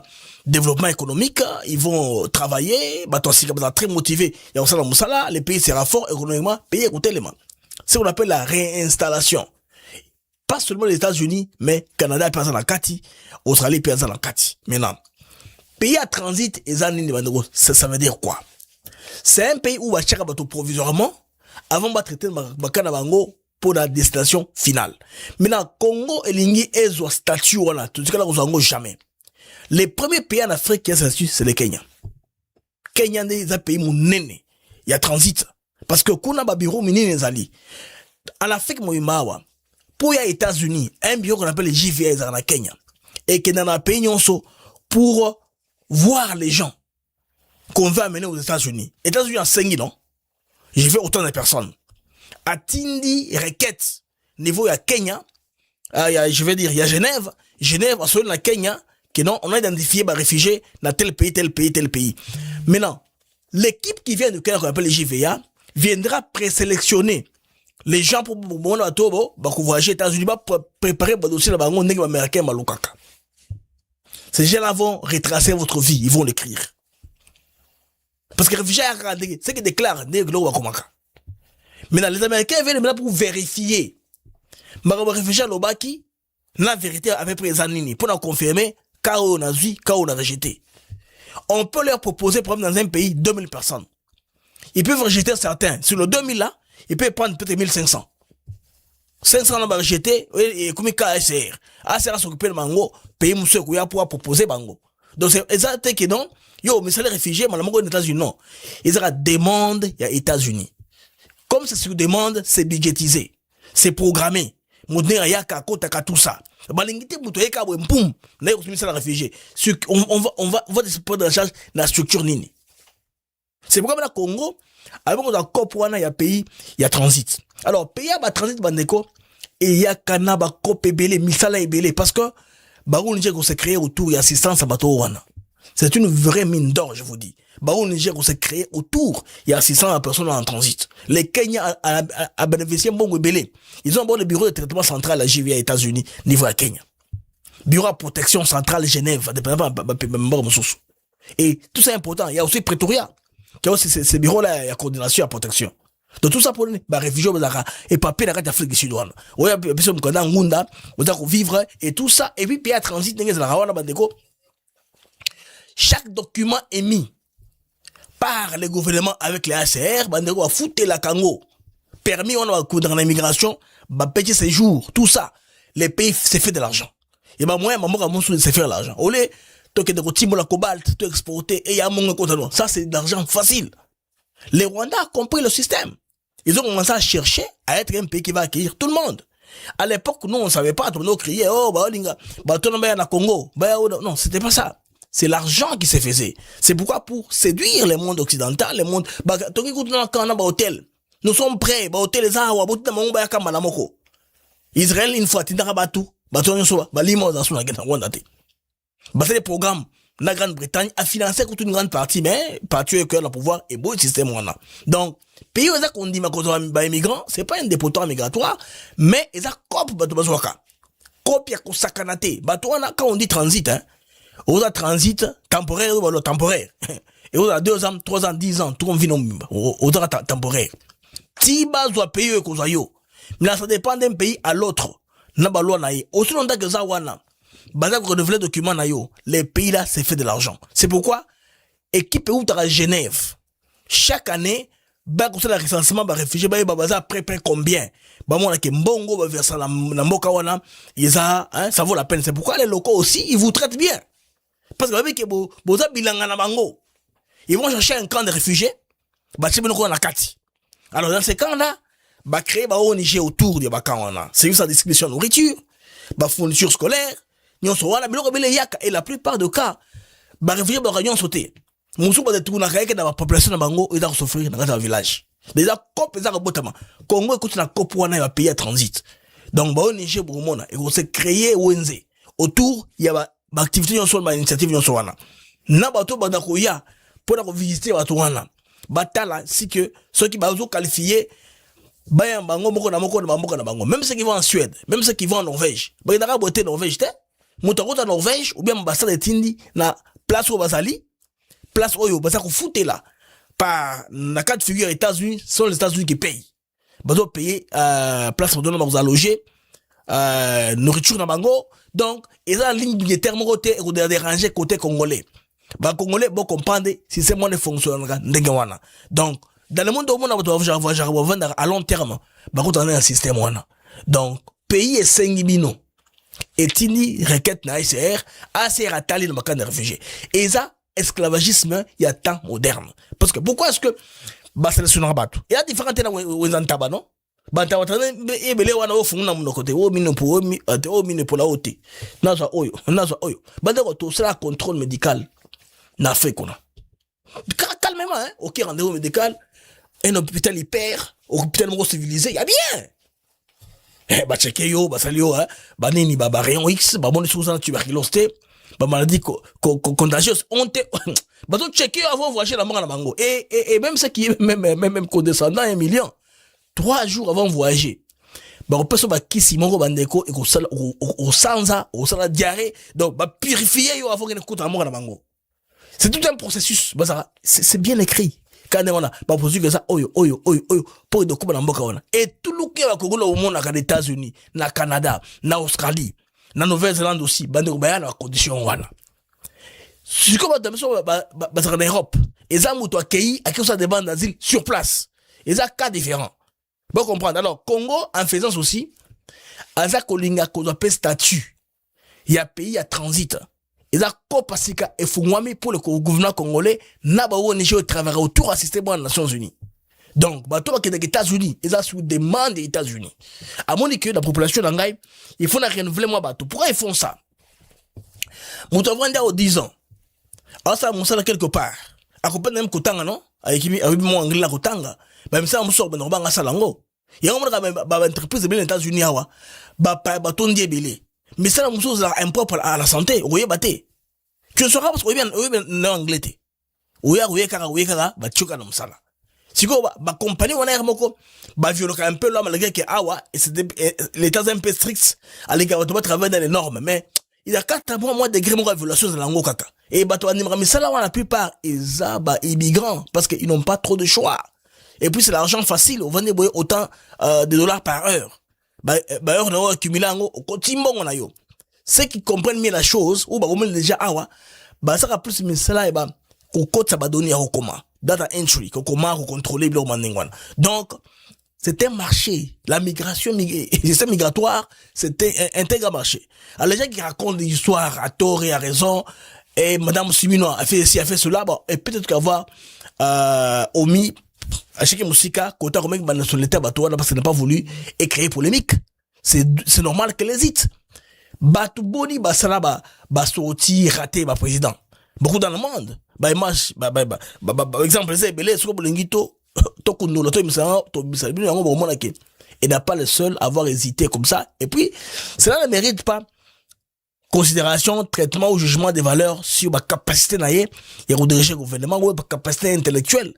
développement économique, ils vont travailler, ba to si ba très motivé. Il y a ça dans musala, les pays sera fort économiquement, pays écouter les mains. C'est ce qu'on appelle la réinstallation. Pas seulement les États-Unis, mais Canada est dans la Kati, Australie est dans la Kati. Maintenant, pays à transit et ça veut dire quoi? C'est un pays où on va chercher provisoirement avant de traiter le pour la destination finale. Maintenant, Congo et Lingi ont statut là, tout ce que là on jamais. Les premiers pays en Afrique qui ont statut, c'est le Kenya. Kenya est un pays monene. Il y a transit parce que kuna babiro minini zali. En Afrique moyimawa pour les États-Unis, un bureau qu'on appelle le JVS en Kenya, et qui est dans un pays pour voir les gens qu'on veut amener aux États-Unis. États-Unis en 5 non? je vais autant de personnes. Atindi requête niveau à Kenya, je vais dire il y a Genève, à celui de Kenya, que non, on a identifié des réfugiés dans tel pays. Maintenant, l'équipe qui vient de Kenya, qu'on appelle les JVA, viendra présélectionner les gens pour voyager aux États-Unis, pour préparer le dossier de l'Amérique américain Malukaka. Ces gens-là vont retracer votre vie, ils vont l'écrire. Parce que les réfugiés, c'est qu'ils déclarent, maintenant, les Américains viennent maintenant pour vérifier. Mais les réfugiés, la vérité avait pris les années pour nous confirmer quand on a vu, quand on a rejeté. On peut leur proposer, par exemple, dans un pays, 2000 personnes. Ils peuvent rejeter certains. Sur le 2000 là, ils peuvent prendre peut-être 1500. 500 là, rejeter, et comme KSR. ASR s'occuper de Bango, pays monsieur Kouya pour proposer Bango. Donc c'est exactement que non, yo, mais c'est les réfugiés, mais aux États-Unis, non. Ils auront demande, il y a États-Unis. Comme c'est sur demande, c'est budgétisé. C'est programmé. Moudner yaka kota tout ça. Balingité moutoyeka boum, là on ça les réfugiés. On va prendre en charge la structure nini. C'est pourquoi le Congo, avec la COP il y a pays, il y a transit. Alors pays à transit bandeko et il y a kanaba COP belé, misala et belé parce que Barou Niger s'est créé autour et assistance à bateau wana. C'est une vraie mine d'or, je vous dis. Barou Niger s'est créé autour et assistance à personnes en transit. Les Kenya a bénéficié de bon belé. Ils ont bon le bureau de traitement central à JVA États-Unis, niveau à Kenya. Bureau de protection centrale Genève, et tout ça est important. Il y a aussi Pretoria. Il y a aussi ces bureaux-là, il y a coordination et protection. Donc tout ça pour les réfugiés et papier dans l'Afrique du Sud. Oui, il y a Ngunda, vous allez vivre et tout ça. Et puis, il y a transit, chaque document émis par le gouvernement avec les ACR, bandeko a fouté la Congo. Permis, on a dans l'immigration, petit séjour, tout ça. Les pays s'est fait de l'argent. Et moi, maman, c'est faire l'argent. Au lieu, toi, que de retirer la cobalt, tu exporter, et il y a mon contenant. Ça, c'est de l'argent facile. Les Rwandais ont compris le système. Ils ont commencé à chercher à être un pays qui va accueillir tout le monde. À l'époque, nous, on savait pas, tout le monde criait, oh, Congo, non, c'était pas ça. C'est l'argent qui se faisait. C'est pourquoi pour séduire le monde occidental, le monde, hôtel. Nous sommes prêts, hôtel les awa, Israël, une fois, c'est des programmes. La Grande-Bretagne a financé toute une grande partie, mais partie au cœur le pouvoir et beau système wana. Donc, pays où qu'on dit ma immigrants, c'est pas un dépotoir migratoire, mais ils ont copie bateau bazouaka. Copie à kosakanate. Bateau quand on dit transit, hein. On a transit temporaire ou temporaire. Et on a 2 ans, 3 ans, 10 ans, tout on vit on a temporaire. Si bazou pays qu'on a yo. Mais ça dépend d'un pays à l'autre. Na balou na yi. Aussi longtemps que ça wana. Bazak renouveler document na yo. Les pays là, c'est fait de l'argent. C'est pourquoi, équipe ou à Genève. Chaque année, bah, comme ça, le recensement, bah, réfugiés, bah, baza près combien? Bah, moi, que mbongo, bah, vers ça, la mboka wana, ça vaut la peine. C'est pourquoi les locaux aussi, ils vous traitent bien. Parce que, avec, boza bilanga na bango. Ils vont chercher un camp de réfugiés, bah, c'est bien qu'on a kati. Alors, dans ces camps-là, bah, créer, bah, au Niger autour de bah, camp wana. C'est juste la distribution de nourriture, bah, fourniture scolaire, et la plupart des cas, bah, réfugiés, bah, rien sauté. Moussou, bah, de tout, dans la population de bango, ils ont souffrir dans le village. Déjà, COP, ils ont rebotama. Congo, écoute, la COP, on a payé à transit. Donc, bah, au Niger, pour le monde, ils s'est créé ONZ. Autour, il y a, bah, activité, yon sol, bah, initiative, yon sol, wana. Na, bah, tout, bah, d'akoya, pour la visiter, bah, tout, wana. Bah, tala, si que, ceux qui, bah, ont qualifié, bah, y'a bango, moko na bango. Même ceux qui vont en Suède, même ceux qui vont en Norvège. Bah, il y a beauté Norvège, t'es? Moutagota Norvège, ou bien Mbassade de Tindi, na place au Basali, place Oyo, Bassa qu'on foute là. Par, la cas de figure États-Unis, sont les États-Unis qui payent. Bazo payer, place pour donner à loger, nourriture na bango. Donc, ils ont la ligne budgétaire, mon côté, ou de déranger côté congolais. Bah, congolais, bon comprendre, si c'est moi, ne fonctionne, n'engawana. Donc, dans le monde où on va vendre à long terme, bah, on a un système, wana. Donc, pays est 5 bino. Et tini requête na ACR a tali dans le de réfugiés. Et ça, esclavagisme, il y a temps moderne. Parce que, pourquoi est-ce que, bah, c'est le sunarabatou? Il y a différentes temps où ils ont tabac, non? Bah, t'as et belé wana au fond, na mon côté, au mine pour la haute. Naza oyo. Bah, d'accord, tout ça, contrôle médical, n'a fait qu'on a. Calmement, hein, ok, rendez-vous médical, un hôpital hyper, hôpital moins civilisé, il y a bien. Bah checker yo, bah salut yo, hein, bah nini, bah rayon X, bah bon sous la tuberculose, bah maladie contagieuse, on te, bah donc checker avant voyager la mort à Bango. Et même ça qui est même condescendant 1 million, 3 jours avant voyager. Bah on peut se battre si mon bandeko et qu'on sala au sansa, au sala diarrhée, donc bah purifier yo avant qu'il ne coûte la mort à Bango. C'est tout un processus, bah ça, c'est bien écrit. Quand on a bah pour que ça oyo pour de couper dans mboka wana et tout le qui va kogola au monde na États-Unis, na Canada, na Australie, na Nouvelle-Zélande aussi, bande ba na condition wana. Si comme dans en Europe, et ça muto accueilli à qui ça demande d'asile sur place. Et ça cas différent. Bon comprendre. Alors Congo en faisant aussi, aza kolinga ko doit statut. Il y a pays à transit. Et ça kopasika et fungwami pour le gouvernement congolais na ba woni je travailler autour à système des Nations Unies. Donc ba to ba des États-Unis, et ça sous demande des États-Unis. À mon que la population d'Angaï, il faut la renouveler moi bateau. Pourquoi ils font ça? Muto vendre aux 10 ans. Alors ça mon ça quelque part. Accompagné même kotanga non? Avec mon anglais la kotanga. Ba msa mso ba no banga salango. Il y a une entreprise de l'États-Unis awa ba tondi belé. Mais ça, la chose impropre à la santé, oui, baté. Tu ne sauras pas parce que oui, anglais. Oui, kara, bah, tu comme ça là. Si quoi, bah, compagnie, on a remoko, bah, violent un peu l'homme, malgré que, et c'est l'état un peu strict, à l'égard, on doit travailler dans les normes, mais, il y a 4 mois de gré, de violation de l'ango kaka. Et bah, toi, mais ça là, la plupart, ils immigrants, parce qu'ils n'ont pas trop de choix. Et puis, c'est l'argent facile, on va débrouiller autant, de dollars par heure. Bah, on a accumulé au quotidien, on a yo. Ceux qui comprennent mieux la chose, ou bah, on déjà, bah, ça va plus, mais cela, bah, au code, ça va donner à Okoma. Data entry, comment contrôler le mandingwan. Donc, c'est un marché. La migration, le système migratoire, c'était un intègre marché. Alors, les gens qui racontent des histoires à tort et à raison, et madame Simino a fait ceci, a fait cela, bon, et peut-être qu'avoir, omis, à chaque musica, quand on a une nationalité parce qu'il n'a pas voulu et créer polémique. C'est normal qu'elle hésite. Batu boni, basala, sorti, raté, président. Beaucoup dans le monde. Image, exemple, c'est belé, sur Bolingito, Tokundo, et n'a pas le seul à avoir hésité comme ça. Et puis, cela ne mérite pas considération, traitement ou jugement des valeurs sur ma capacité naïe, et rediriger le gouvernement, ou ma capacité intellectuelle.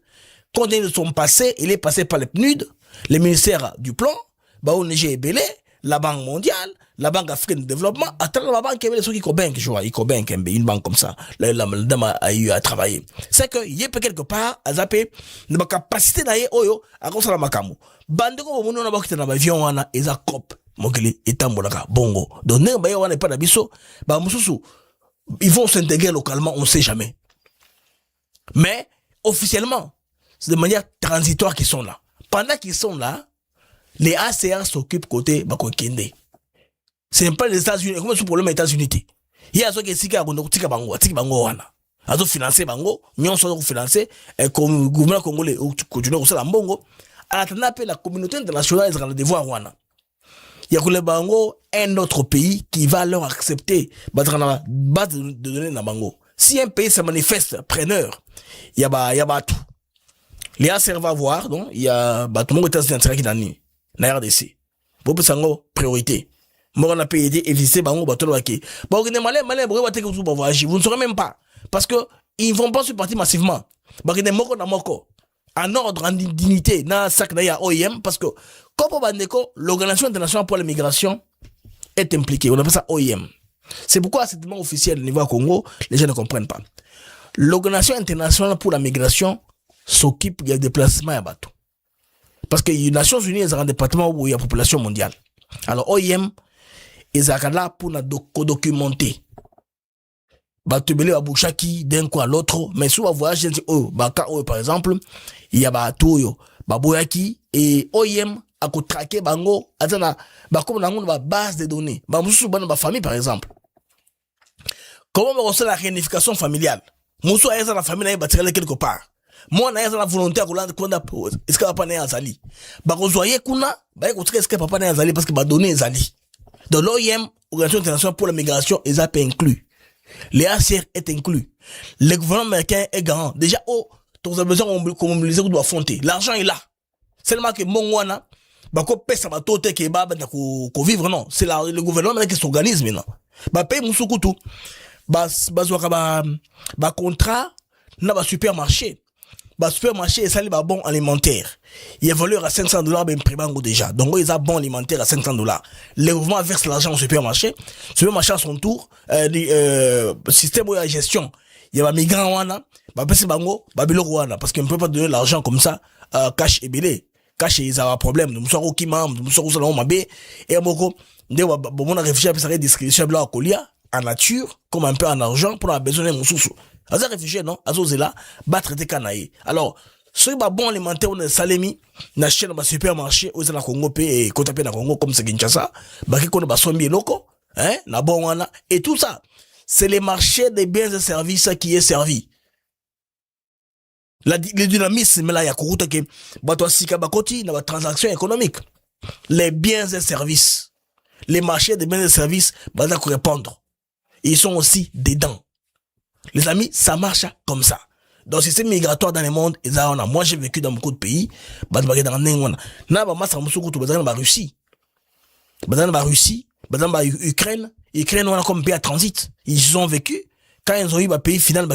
Compte tenu de son passé, il est passé par les PNUD, le ministère du Plan, ONG Ebélé, la Banque mondiale, la Banque africaine de développement, à travers la banque, il y avait ceux qui Cobank, je vois, une banque comme ça, la dame a eu à travailler. C'est que, il y a quelque part, à zapper, de ma capacité d'ailleurs, à cause de la makamu. Bande ko bomono na bakita na avion wana, eza cop, mokili, etambolaka, bongo. Donc, ne ba wana pas d'abisso, ba mususu, ils vont s'intégrer localement, on sait jamais. Mais, officiellement, c'est de manière transitoire qu'ils sont là. Pendant qu'ils sont là, les ACA s'occupent côté Bakokende. C'est pas les États-Unis. Comment est-ce problème aux États-Unis? Il y a ceux qui sont tika bango wana. Azo financer bango, nyon sont financer et comme gouvernement congolais continue à la mbongo. À la communauté internationale ils ont le devoir wana. Il y a que bango un autre pays qui va leur accepter battre la base de données na bango. Si un pays se manifeste preneur, il y a tout. Les ACR va voir, donc, il y a, tout le monde est États-Unis qui n'ani, na RDC. Bobo sango, priorité. Moi, on a payé, éviter, bango, bateau, waki. Bon, on est malin, vous ne saurez même pas. Parce que, ils vont pas se partir massivement. Bon, on est moko na moko. En ordre, en dignité, na sac na OIM, parce que, comme on bandeko, l'Organisation internationale pour la migration est impliquée. On appelle ça OIM. C'est pourquoi, c'est tellement officiel au niveau à Congo, les gens ne comprennent pas. L'Organisation internationale pour la migration s'occupe des déplacements à bateau. Parce que les Nations Unies, elles ont un département où il y a la population mondiale. Alors, OIM, ils sont là pour documenter. Bateau belé à Bouchaki, d'un coin à l'autre, mais souvent voyage, par exemple, il y a bateau, Baboyaki, et OIM, à côté traquer, bango, atana, comme on a base de données. Moussou, ma famille, par exemple. Comment on reçoit la réunification familiale? Moussou, a la famille, il va tirer quelque part. Moi, na yaza la volonté à Roland Konda pose. Est-ce que papa n'est azali? Barozoye kuna, est-ce que papa n'est azali parce que ba donné azali. Dans l'OIM, Organisation internationale pour la migration, ils ont inclus. Les ACR est inclus. Le gouvernement américain est garant. Déjà, tu as besoin qu'on mobilise ou doit fonter. L'argent est là. Seulement que mon wana, bah, qu'on paie ça, bah, tout est que, bah, qu'on vivre, non. C'est le gouvernement qui s'organise maintenant. Bah, paye moussoukou tout. Bah, contrat, n'a pas supermarché. Bah, supermarché, et ça, il va bon alimentaire. Il évolue à $500, ben, prébango déjà. Donc, ils ont bon alimentaire à $500. Le gouvernement verse l'argent au supermarché. Le supermarché à son tour, système de gestion. Il y a un migrant wana, bah, c'est bango, bah, bilo wana. Parce qu'on ne peut pas donner l'argent comme ça, cash et belé. Cash, ils ont un problème. Nous sommes au Kimam, nous sommes au Salon Mabé. Et bon, on a réfléchi à cette distribution blanc à colia, en nature, comme un peu en argent, pour avoir besoin de mon sous. À ça réfugié, non? À ça, là, battre des canailles. Alors, ceux qui bon alimentaire, on est salemi, na chaîne, bah, supermarché, aux la Congo, et quand on na Congo, comme c'est Kinshasa, bah, qui connaît, bah, sombi locaux, hein, na bon, wana, et tout ça. C'est le marché des biens et services qui est servi. Le dynamisme, là, il y a Kourouta qui, bah, toi, sika bakoti, na transaction économique. Les biens et services. Les marchés des biens et services, bah, d'accord, répondre. Ils sont aussi dedans. Les amis, ça marche comme ça. Dans le système migratoire dans le monde, moi j'ai vécu dans beaucoup de pays, dans Russie, Ukraine, on a comme pays à transit. Ils ont vécu, quand ils ont eu un pays final,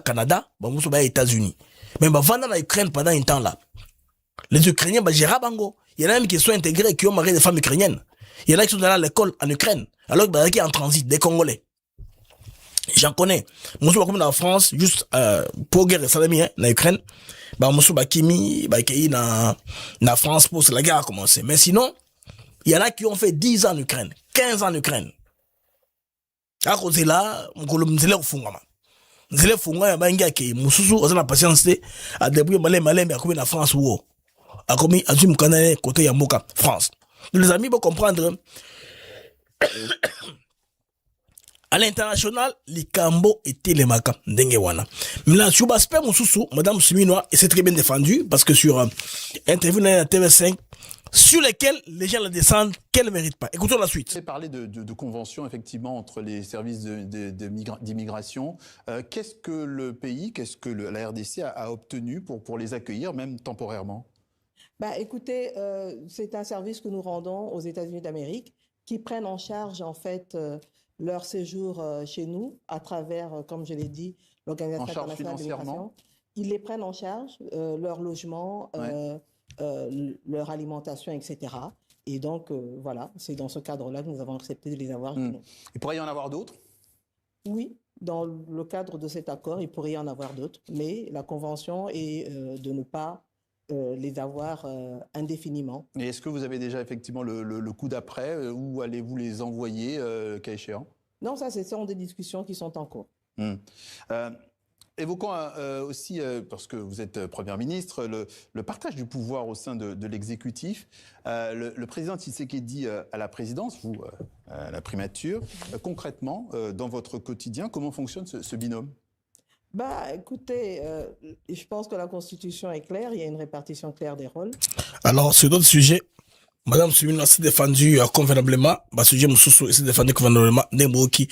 Canada, États-Unis. Mais pendant l'Ukraine, pendant un temps là, les Ukrainiens, Bango, il y en a même qui sont intégrés, qui ont marié des femmes ukrainiennes. Il y en a qui sont allés à l'école en Ukraine, alors qu'il y a en transit, des Congolais. J'en connais. Moi, je suis en France, juste, pour guerre, salami, hein, en Ukraine. Bah, moi, je suis en France pour que la guerre a commencé. Mais sinon, il y en a qui ont fait 10 ans en Ukraine, 15 ans en Ukraine. À cause de là, je suis là au fond. Je suis là au fond, je suis la patience, à débrouiller malin, mais à combien en France ou à combien, à Zoom, Canada, côté Yamoka, France. Les amis vont comprendre. À l'international, les Cambo étaient les Maka, Dengewana. Maintenant, sur l'aspect Moussoussou, Madame Suminoa, et c'est très bien défendu, parce que sur interview dans la TV5, sur lesquels les gens la descendent, qu'elle ne mérite pas. Écoutons la suite. Vous avez parlé de conventions, effectivement, entre les services d'immigration. Qu'est-ce que le pays, qu'est-ce que la RDC a obtenu pour les accueillir, même temporairement? Bah, écoutez, c'est un service que nous rendons aux États-Unis d'Amérique, qui prennent en charge, en fait, leur séjour chez nous à travers, comme je l'ai dit, l'Organisation internationale de migration. Ils les prennent en charge, leur logement, leur alimentation, etc. Et donc, voilà, c'est dans ce cadre-là que nous avons accepté de les avoir chez nous. Il pourrait y en avoir d'autres? Oui, dans le cadre de cet accord, il pourrait y en avoir d'autres, mais la convention est de ne pas les avoir indéfiniment. Et est-ce que vous avez déjà effectivement le coup d'après où allez-vous les envoyer, cas échéant? Non, ça, ce sont des discussions qui sont en cours. Évoquons aussi, parce que vous êtes Première ministre, le partage du pouvoir au sein de l'exécutif. Le président Tshisekedi à la présidence, vous à la primature. Concrètement, dans votre quotidien, comment fonctionne ce binôme? Bah, écoutez, je pense que la Constitution est claire, il y a une répartition claire des rôles. Alors, sur d'autres sujets, Madame Sumina s'est défendue convenablement, sujet Moussoussou s'est défendu convenablement, Nemboki,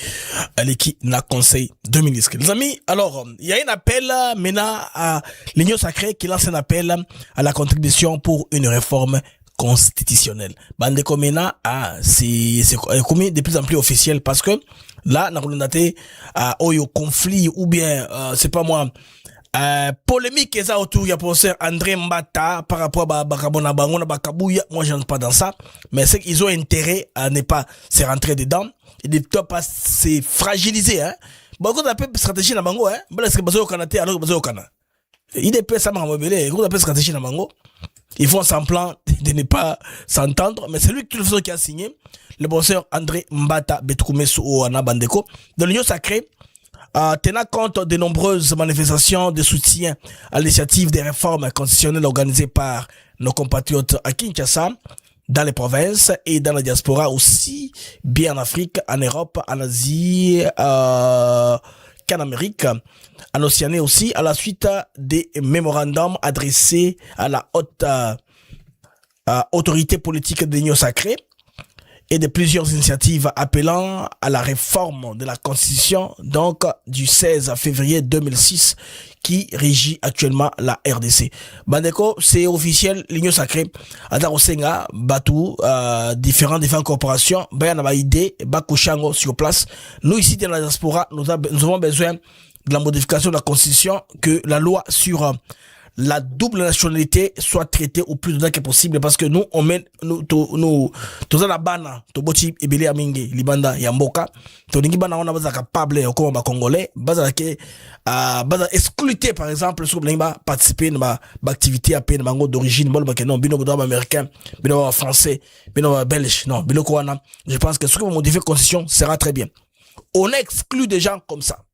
qui n'a conseil de ministre. Les amis, alors, il y a un appel maintenant à l'Union sacrée qui lance un appel à la contribution pour une réforme constitutionnelle. Bande Komena, c'est commis de plus en plus officiel parce que là, n'a pas au conflit ou bien, c'est pas moi, polémique et ça autour, il y a professeur André Mbata par rapport à Bakabona Bangona Bakabouya. Moi, je n'entre pas dans ça, mais c'est qu'ils ont intérêt à ne pas se rentrer dedans et de ne pas se fragiliser, hein. Beaucoup d'appels stratégie dans Bango, hein. Parce que Bazo Kanate alors que Bazo Kana. IDP, ça m'a mobilé. Beaucoup d'appels stratégie dans Bango. Ils font semblant de ne pas s'entendre, mais c'est lui qui a signé, le professeur André Mbata Betkoumesou Oana Bandeko, de l'Union sacrée, tenant compte de nombreuses manifestations de soutien à l'initiative des réformes constitutionnelles organisées par nos compatriotes à Kinshasa, dans les provinces et dans la diaspora aussi, bien en Afrique, en Europe, en Asie, qu'en Amérique, en Océanie aussi, à la suite des mémorandums adressés à la haute autorité politique de l'Union sacrée. et de plusieurs initiatives appelant à la réforme de la Constitution, donc du 16 février 2006, qui régit actuellement la RDC. Bandeko, c'est officiel, l'Union sacrée, Adarosenga, Batou, différentes corporations, Bayana idée, Bakoshango sur place. Nous ici dans la diaspora, nous avons besoin de la modification de la Constitution, que la loi sur la double nationalité soit traitée au plus tôt que possible, parce que nous on met nous tous la bana to boti ebele amingi libanda ya mboka to ningi bana on baza capable comme ba congolais baza ke baza excluté par exemple sur ba participer na ba activité à peine bango d'origine bon ba non bino ba américain bino ba français bino ba belge non bino ko wana. Je pense que ce que vous modifier constitution sera très bien. On exclut des gens comme ça.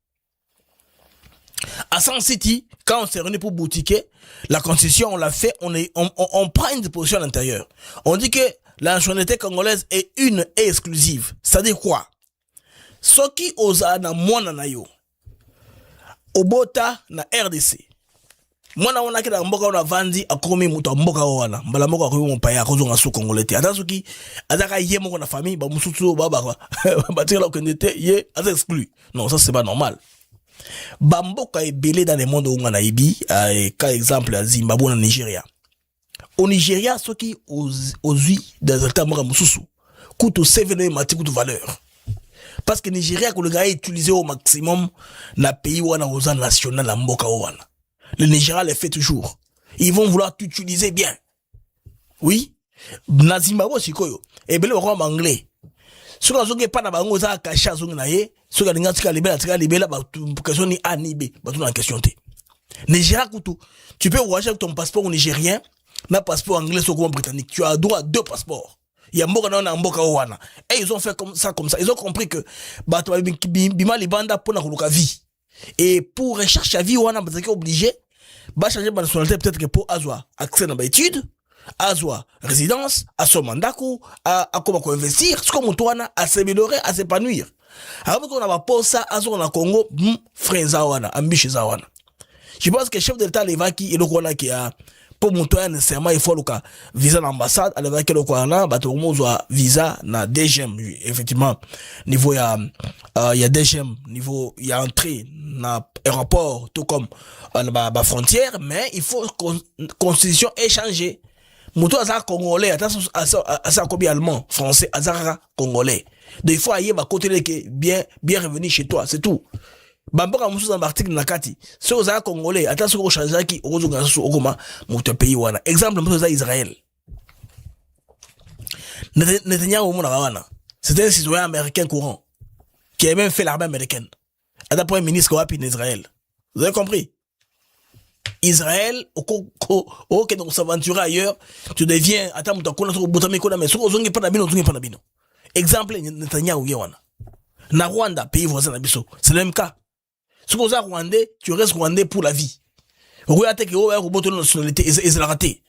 À San City, quand on s'est réunis pour boutiquer, la constitution, on l'a fait, on prend une position à l'intérieur. On dit que la nationalité congolaise est une et exclusive. C'est-à-dire quoi? Ce qui osa na mwana na yo, obota na RDC. Mwana wana kida mboka wana vandi akomi muto mboka wana. Mbala mboka akomi mpaya akozo ngasu congolais. Ata soki azaka ye moko na famille ba musutu baba kwa. Batira la kendete ye asa exclu. Non, ça c'est pas normal. Bamboka est belé dans le monde où on a ibi, par exemple à Zimbabwe en Nigeria. Au Nigeria, ceux qui osent des états moramususu coûtent 7 matiques de valeur. Parce que Nigeria, que le gars est utilisé au maximum, na pays où on a aux national à Mboka wana. Le Nigeria les fait toujours. Ils vont vouloir t'utiliser bien. Oui. Na Zimbabwe, c'est quoi? Et belé, on va anglais. Ce qu'on a pas na bango za caché azongi na ye, ce qu'on a tika libela ba question ni A ni B, ba tout en question té. Nigeria kutu, tu peux voyager avec ton passeport nigérien, na passeport anglais ou britannique, tu as droit à 2 passeports. Il y a mboka na mboka wana. Et ils ont fait comme ça. Ils ont compris que ba to bima libanda pour na kuluka vie. Et pour rechercher vie wana ba zaki obligé ba changer ba nationalité peut-être que pour avoir accès na ba études. Azwa résidence, à son mandaku, à comment investir, ce qu'on tourne à s'améliorer, à s'épanouir. Alors qu'on a pas ça, à son Congo, frère Zawana, ambition Zawana. Je pense que le chef de l'État Levaki et le Kwana qui a pour monter nécessairement il faut le cas visa l'ambassade, à Levaki le Kwana, bah tout le monde a visa na DGM effectivement niveau il y a DGM niveau il y a entrée na aéroport tout comme la frontière, mais il faut constitution échanger. Moutou azara congolais, azara comme allemand, français, azara congolais. Des fois, il y a côté que bien revenu chez toi, c'est tout. Bamboka moussou dans l'article nakati. Ce azara congolais, attention au changement qui ozo gasu okoma moutou pays wana. Exemple moutou azara Israël. Netanyahu mona wana. C'était un citoyen américain courant qui a même fait l'armée américaine. À point ministre wapi d'Israël. Vous avez compris? Israël, ok, donc s'aventurer ailleurs, tu deviens, attends, tu connais au bout de mais sur pas d'abino, pas d'abino. Exemple, Netanyahu Yawana. Na Rwanda, pays voisin d'Abisso, c'est le même cas. Si vous êtes rwandais, tu restes rwandais pour la vie. Regardez que vous avez une nationalité, et c'est la raté.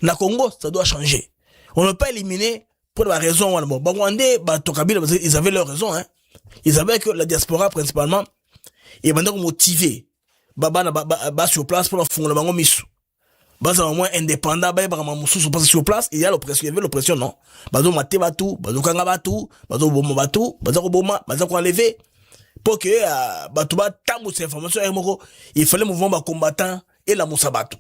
Na Congo, ça doit changer. On ne peut pas éliminer pour la raison, bon, Rwandais, ils avaient leur raison, hein. Ils savaient que la diaspora, principalement, est maintenant motivée. Baba sur place pour la fond le bango misu. Baza au moins indépendant, ba mamusu passe sur place, il y a l'oppression, il y avait l'oppression non. Bazo maté batu, bazo kanga batu, bazo boma batu, bazo boma, bazo ko enlever pour que batu ba tambu ces informations il fallait mouvement ba combattant et la musabatu.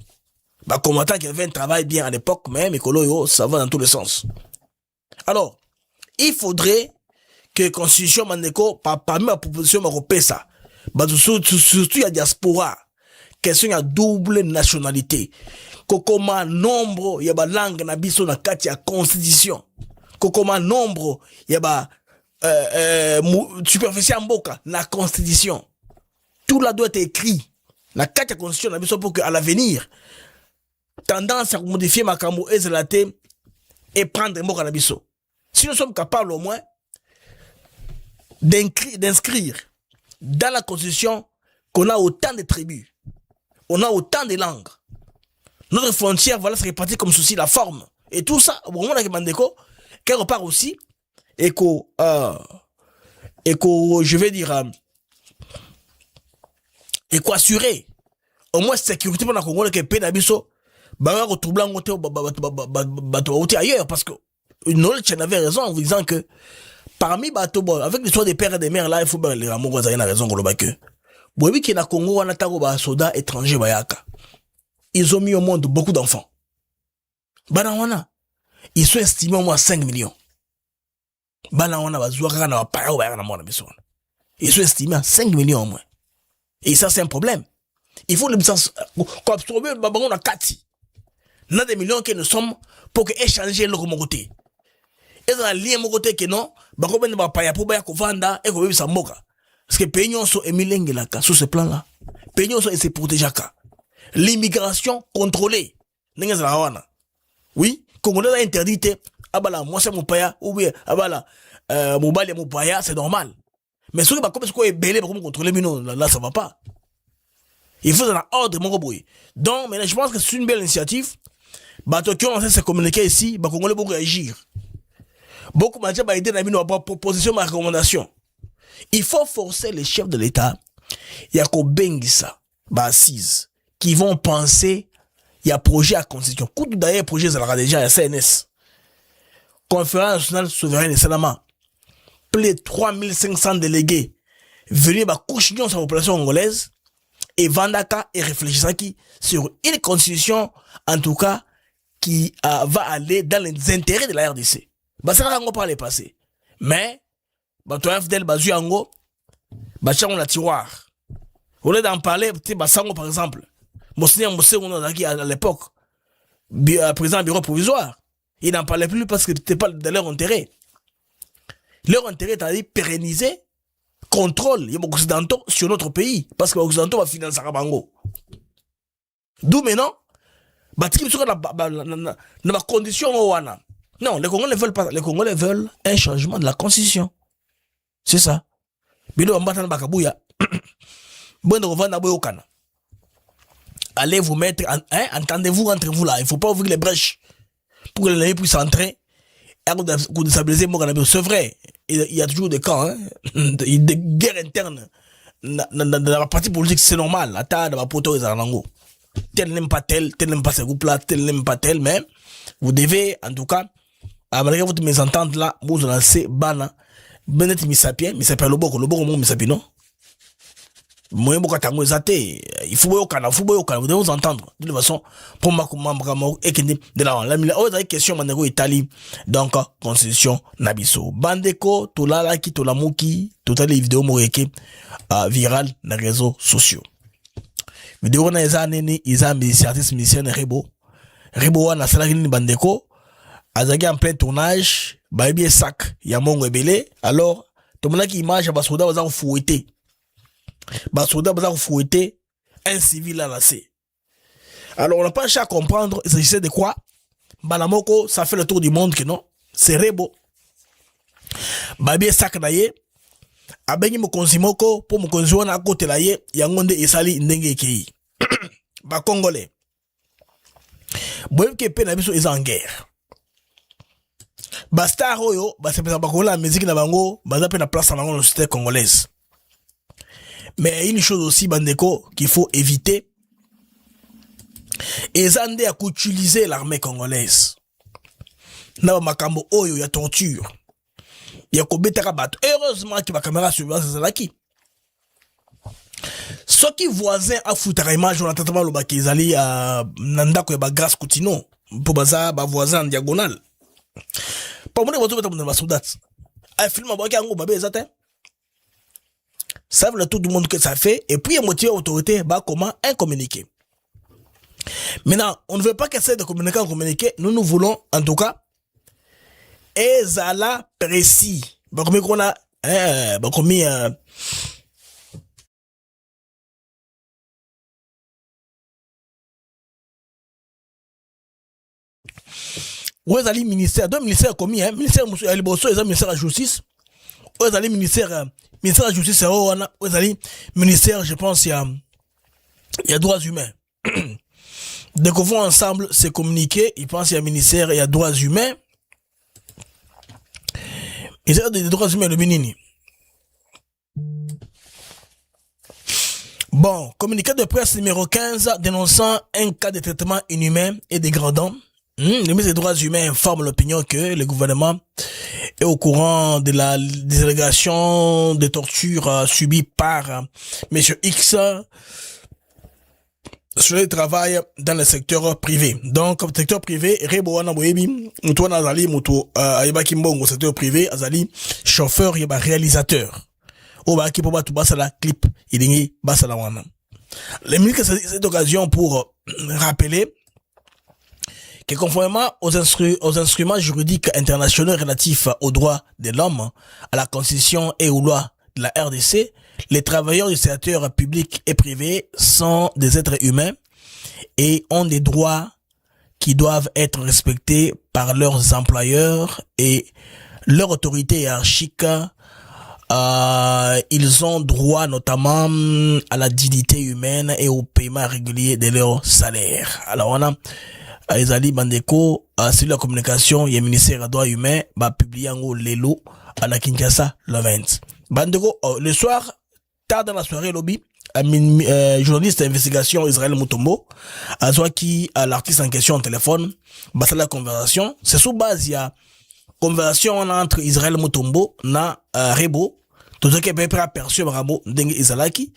Ba combattant qui avait un travail bien à l'époque même écolo yo, ça va dans tous les sens. Alors, il faudrait que constitution mandeko parmi ma proposition ma ça. Surtout il y a diaspora, question il y a double nationalité. Kokoma nombre il y a langue na biso na kati ya constitution. Kokoma nombre il y a superficie mboka na constitution. Tout là doit être écrit na kati ya constitution na biso pour que à l'avenir tendance à modifier makambo ezelaté et prendre mboka na biso. Si nous sommes capables au moins d'inscrire dans la constitution qu'on a autant de tribus, on a autant de langues. Notre frontière, voilà, se répartit comme ceci, la forme. Et tout ça, au moment où on a demandé quelque part aussi, et je vais dire, et assurer au moins sécurité pour la Congo, que pays d'abisso, bah, retrouver ailleurs, parce que Knowledge avait raison en vous disant que parmi Batobo, avec l'histoire des pères et des mères là, il faut bien les rameaux, vous avez raison, que oui, qui est na Congo, on a des soldats étrangers, ils ont mis au monde beaucoup d'enfants. Banawana, ils sont estimés au moins 5 millions. Banawana, ils sont estimés à 5 millions au moins. Et ça, c'est un problème. Il faut absorber le babaron à 4. Il y a des millions que nous sommes pour échanger le côté. Et dans le lien mon côté que non, babaron ne va pas y avoir pour vendre et qu'on ça moka. Parce que Peignon sont émilés sur ce plan-là. Peignon sont et se protéger. L'immigration contrôlée. Oui, Congolais a interdit, abala, moi c'est mon paya, ou bien, abala, mon bal et mon paya, c'est normal. Mais ce qui va comme ce qu'on est belé, pour contrôler, mais non, là, ça va pas. Il faut un ordre, mon bruit. Donc, mais je pense que c'est une belle initiative. Bah, qui ont se communiquer ici, bah, Congolais vont réagir. Beaucoup m'a dit, bah, aider Nami, nos propositions, ma recommandation. Il faut forcer les chefs de l'État, il y a qu'au Bengissa, bah, assise, qui vont penser, il y a projet à constitution. Coup d'ailleurs, projet, ça l'aura déjà, il y a CNS. Conférence nationale souveraine et Salama. Plus de 3500 délégués venus, bah, coucher sur la population congolaise, et Vandaka et Réfléchissaki sur une constitution, en tout cas, qui va aller dans les intérêts de la RDC. Bah, ça n'a pas les passer. Mais, bah, toi, FDL, bah, Zuyango, bah, on a tiroir. Au lieu d'en parler, bah, Sango, par exemple, Monseigneur à l'époque, président du bureau provisoire, il n'en parlait plus parce que c'était pas de leur intérêt. Leur intérêt est à dire pérenniser, contrôle, il y a beaucoup d'occidentaux sur notre pays, parce que l'occidentaux va financer Rabango. D'où maintenant, bah, tu sur la condition ouana. Non, les Congolais veulent pas, les Congolais veulent un changement de la constitution. C'est ça. Bilo mbata bakabouya. Bon de revendre à Kana. Allez vous mettre, entendez-vous entre vous là. Il faut pas ouvrir les brèches pour que les navires puissent entrer. Et déstabiliser c'est vrai. Il y a toujours des camps, des guerres internes. Dans la partie politique, c'est normal. La taille de ma poteau est en tel n'aime pas tel n'aime pas ce groupe-là, tel n'aime pas tel, mais vous devez, en tout cas, malgré votre mésentente là, vous lancez Bana, Benet Misapien, Misapien Loboko, Misapien, non? Moi, il faut vous devez vous entendre. De toute façon, pour ma et de la question, Italie, donc, constitution, Nabiso. Bandeko, Tolala, qui Tolamuki, total les vidéos moreke, viral, dans les réseaux sociaux. Vidéo, na eza nene, isa artiste musicien Rebo. Rebo, na salagini Bandeko, azagi en plein tournage, baby sac, yamongo ebele, alors, tout le monde qui image, basoda, baza fouetté. Basoda baza fouetté un civil à lassé. Alors on n'a pas cherché à comprendre il s'agissait de quoi. Balamoko ça fait le tour du monde que non, c'est Rebo. Babi sac naye abengi mo konsimoko pour mo konziwana à côté là ye yangonde esali ndenge kei. Ba congolais. Boye ke pe na biso is en guerre. Ba star oyo ba sepesa ba kola musique na bango baza pe na place na bango dans la société congolaise. Mais une chose aussi, Bandeko, qu'il faut éviter, ils ont à utiliser l'armée congolaise. N'a makambo oyo ya torture. Ya ko betaka bato. Heureusement que ma caméra surveillance c'est là qui. Ceux qui voisins a foutara image on attend le bakizali à nandako ya ba grâce Coutino pour baza ba voisin en diagonale. Pour moi voto beta mon soldat. A film ba kango babé zatin. Ça veut tout le monde que ça fait, et puis il y a motivé l'autorité, bah, comment un communiqué. Maintenant, on ne veut pas qu'elle essaie de communiquer en communiqué, nous voulons, en tout cas, ezala précis. Bah, comme on a, bah, comme où est allé ministère, deux ministères commis, ministère, ministère de la justice, où est allé ministère de la justice, où est allé ministère, je pense, il y a droits humains. Dès qu'on voit ensemble se communiquer, ils pensent qu'il y a ministère, il y a droits humains. Ministère des droits humains, le Bénini. Bon, communiqué de presse numéro 15 dénonçant un cas de traitement inhumain et dégradant Le ministre des Droits humains informe l'opinion que le gouvernement est au courant de la des allégations de torture subies par Monsieur X sur le travail dans le secteur privé. Donc, le secteur privé, Rebo wana boyebi, mutu azali mutu ayeba kimbongo secteur privé, azali chauffeur yeba réalisateur. Oba ki poba tu basala clip, ilingi basala wana. Les ministres cette occasion pour rappeler que conformément aux instruments juridiques internationaux relatifs aux droits de l'homme, à la Constitution et aux lois de la RDC, les travailleurs du secteur public et privé sont des êtres humains et ont des droits qui doivent être respectés par leurs employeurs et leur autorité hiérarchique. Ils ont droit notamment à la dignité humaine et au paiement régulier de leur salaire. Alors on a Ezali Bandeko, c'est la communication, il y a le ministère des droits humains, publié en gros l'élo à la Kinshasa le 20. Bandeko, le soir, tard dans la soirée, lobby, journaliste d'investigation Israël Mutombo, qui l'artiste en question au téléphone, c'est la conversation. C'est sous base, il y a conversation entre Israël Mutombo na Rebo, tout ce qui est peu aperçu Rabo Dengue Izalaki.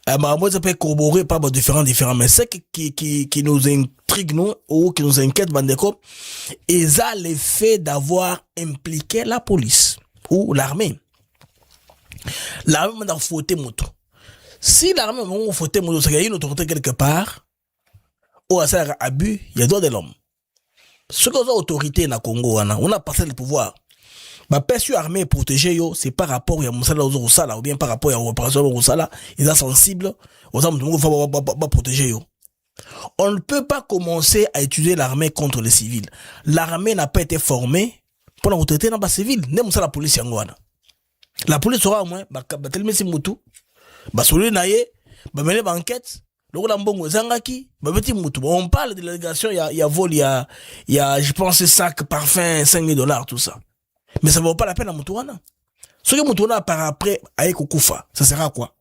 Ça peut corroborer par différents, mais ce qui nous intrigue, nous, ou qui nous inquiète, Bandeko, ils ont l'effet d'avoir impliqué la police ou l'armée. L'armée m'a fauté moto. Si l'armée m'a fauté moto, c'est qu'il y a une autorité quelque part, ou à ça, abus, il y a droit de l'homme. Ce qu'on a autorité na Congo, on a passé le pouvoir. Ma perçu armée protégée yo, c'est par rapport à Moussala aux Sala, ou bien par rapport à l'opération aux Sala, ils sont sensibles aux armes de protéger yo. On ne peut pas commencer à utiliser l'armée contre les civils. L'armée n'a pas été formée pour la autorité dans les civils. Ne moussa la police yangwana. La police sera au moins, tellement si moutou, solé naye, mener l'enquête, le mbongo zangaki, moutou. On parle de l'allégation, il y a vol, il y a, je pense, sac, parfum, $5,000, tout ça. Mais ça vaut pas la peine à Moutouana. Ce que Moutouana par après, avec Koufa, ça sera quoi?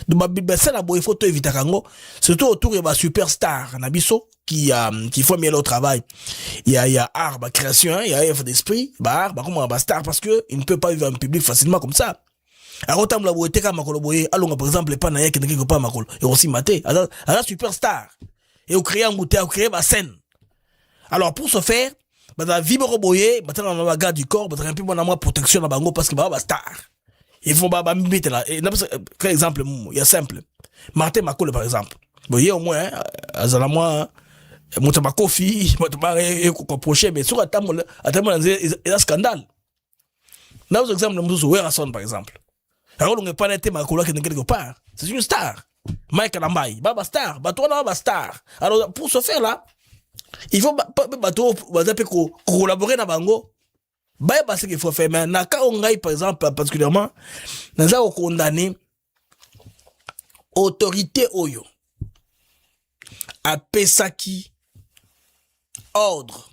Donc, ça, il faut éviter Kango. Surtout autour, il y a superstar, Nabiso, qui font mieux leur travail. Il y a art, création, il y a œuvre d'esprit, art, comment star, parce que il ne peut pas vivre en public facilement comme ça. Alors, autant la boîte, comme Makolo Boye, allons, par exemple, pas naïe, qui ne pas Makolo, et aussi maté, alors, superstar. Et au créer un bouteille, au créer ma scène. Alors, pour ce faire, la vie boye, dans la garde du corps, un peu mon protection dans bango parce que bah star. Ils vont bah mettre là. Quel exemple, il y a simple. Martin Makolo par exemple. Vous voyez au moins, azala moi, mon tabakofi, mon tabac reproché, mais sur attendre il y a scandale. Là, aux exemples, nous Werrason par exemple. Alors on n'est pas net Makolo qui n'est quelque part. C'est une star. Mike Lambai, baba star, toi baba star. Alors pour ce faire là. Il faut collaborer dans bango. Bah ce qu'il faut faire mais na ka ongai par exemple particulièrement naza condamné autorité oyo a pesaki ordre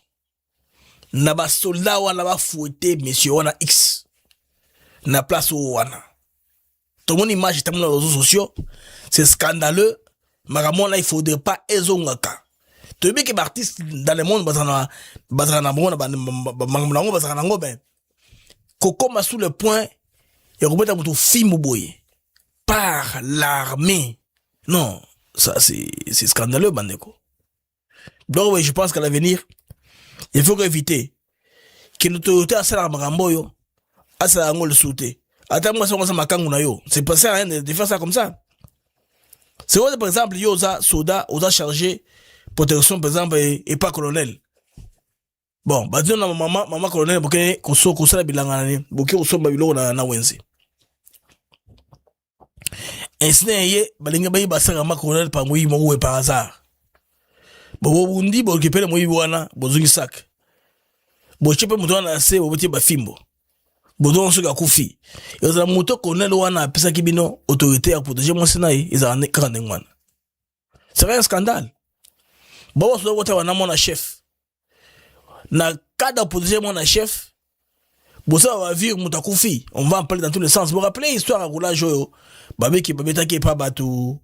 na ba soldat wana ba fouetter monsieur wana X na place wana. Tout mon image est dans les réseaux sociaux, c'est scandaleux. Maramona il faudrait pas ezongaka. Tu veux que les artistes dans le monde Koko sous le point et remettre un film par l'armée. Non, ça c'est scandaleux, Bandeko. Donc oui, je pense qu'à l'avenir, il faut éviter que l'autorité a ça Maramboyo, a ça le sauter. Attends moi ça makangu na yo. C'est pas ça rien de faire ça comme ça. C'est vrai par exemple yoza soda oza chargé protection par exemple et pas colonel. Bon, bah disons maman colonel boké koso la bilanga nani, boké koso babilo na wenze. Enseigne balinga bayi basaka ma colonel pa moyi mo par hasard. Bo bundi bo kepele moyi wana bozungi sak. Bo chepe muto na se bo ba fimbo. Bo don so ga kufi. Yoza muto colonel wana pesa kibino autorité à protéger mon sénaï, ils en est grand ngwana. C'est un scandale. Bon, on se voit mon chef. Na cadre protéger mon chef. Bon, ça va vivre Moutakufi. On va en parler dans tous les sens. Vous vous rappelez l'histoire à roulage, babé qui est pas bateau.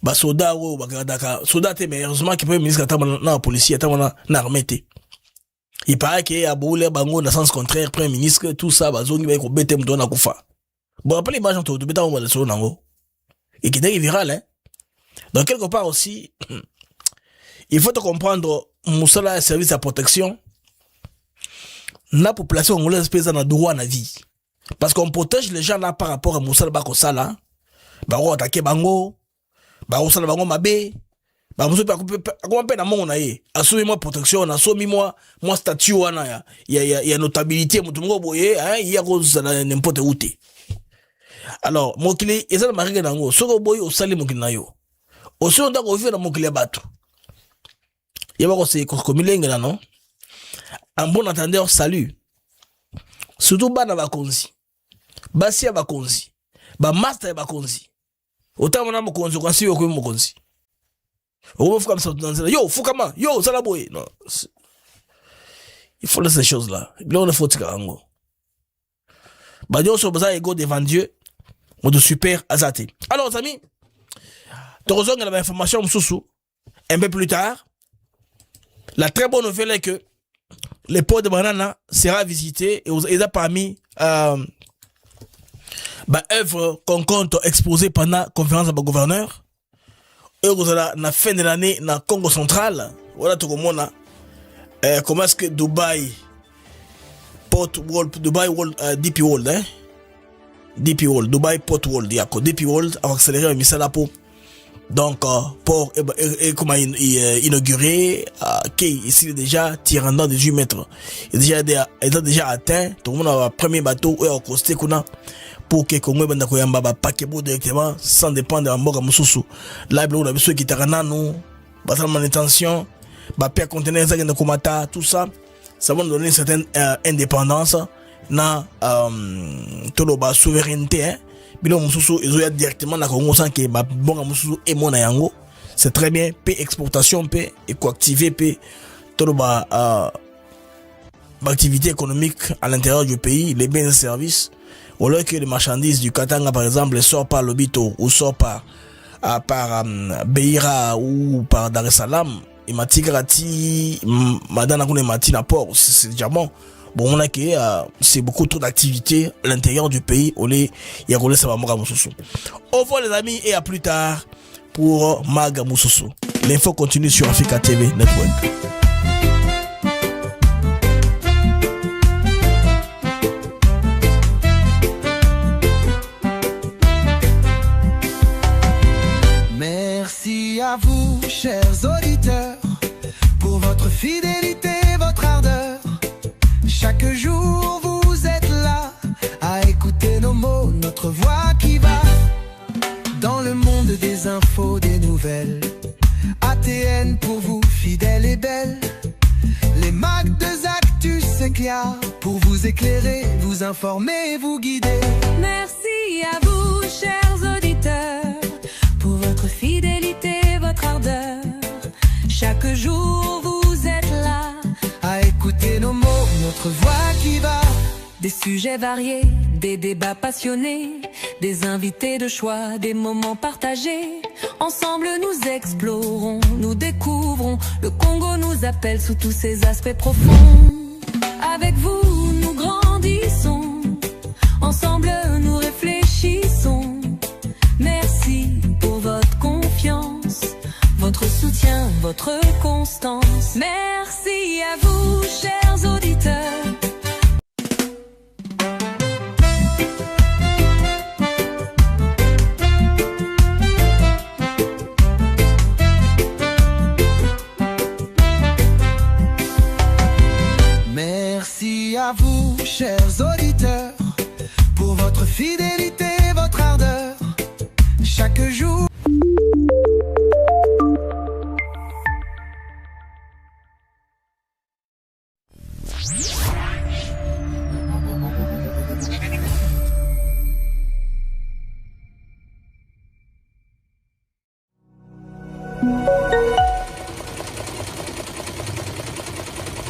Ba soda ou ba gadaka. Soda te mais heureusement qu'il peut ministre attendre na policier attendre na armée. Il paraît qu'il y a Boule Bango dans le sens contraire, Premier ministre, tout ça, Bazongi va être bêté m'donner à Koufa. Bon, rappelez l'image en tout, de bêta on va le sauver nango. Et qui est viral, hein. Donc, quelque part aussi, il faut te comprendre, Moussala, service de protection, la population congolaise pèse dans le droit à la vie. Parce qu'on protège les gens là par rapport à Moussala Bakosala, Baro attaquer Bango, Baro Sala Bango Mabé, Baro comment peine à mon naïe, assumez-moi protection, assumez-moi, moi statut, il y a notabilité, mon tomo boye, hein, il y a rose n'importe où. Alors, mon kili, et ça le mari nango, soko boy au sali mon kinayo. Aussi on doit vivre dans mon kili batu. Il y a pas aussi comme il est non. Un bon entendeur salut. Surtout bana bakonzi. Basia bakonzi. Ba master bakonzi. Autant mon amo konzi quand si yo ko mo konzi. On faut comme ça dans yo, faut comment? Yo, ça la boy. Non. Il faut laisser ces choses là. Là on est faut tikango. Ba yo so baza ego devant Dieu. Mode super azaté. Alors, les amis, tu reçois l'information un peu plus tard. La très bonne nouvelle est que le port de Banana sera visité et il a parmi œuvres qu'on compte exposer pendant la conférence de gouverneur. Et la fin de l'année dans le Congo central. Voilà tout le monde. Comment est-ce que Dubai Port World, Dubai World, DP World, hein? DP World, Dubai Port World, yako DP World a accéléré un missile là pour donc port et comment inauguré qui ici déjà tirant dans 18 mètres. Il a déjà atteint tout le monde a premier bateau et au costé kuna pour que Congo banda koyamba ba pakebo directement sans dépendre de mboka mususu. Là on a besoin qui tarana nous ba manutention ba père conteneur ça de komata tout ça ça va nous donner une certaine indépendance na toloba souveraineté hein bilo mususu ezoya directement na Congo sans que ba bonga mususu et mona yango c'est très bien p exportation p écoactiver p toloba activité économique à l'intérieur du pays les biens et services au lieu que les marchandises du Katanga par exemple sortent par Lobito ou sortent par Beira ou par Dar es Salaam et Matigrati madana kune matina port c'est déjà bon. Bon, on a que c'est beaucoup trop d'activités à l'intérieur du pays. On est Yagolé Sabamora Moussousou. Au revoir les amis et à plus tard pour Maga Moussousou. L'info continue sur Africa TV Network. Merci à vous, chers auditeurs, pour votre fidélité, votre ardeur. Chaque jour vous êtes là à écouter nos mots, notre voix qui va dans le monde des infos, des nouvelles. ATN pour vous, fidèles et belles. Les mags de Zactus c'est clair pour vous éclairer, vous informer, vous guider. Merci à vous, chers auditeurs, pour votre fidélité, votre ardeur. Chaque jour vous êtes là à écouter nos mots, notre voix qui va. Des sujets variés, des débats passionnés, des invités de choix, des moments partagés. Ensemble nous explorons, nous découvrons. Le Congo nous appelle sous tous ses aspects profonds. Avec vous nous grandissons, ensemble nous réfléchissons. Merci pour votre confiance, votre soutien, votre constance. Merci à vous, chers auditeurs. Merci à vous, chers auditeurs, pour votre fidélité, votre ardeur. Chaque jour.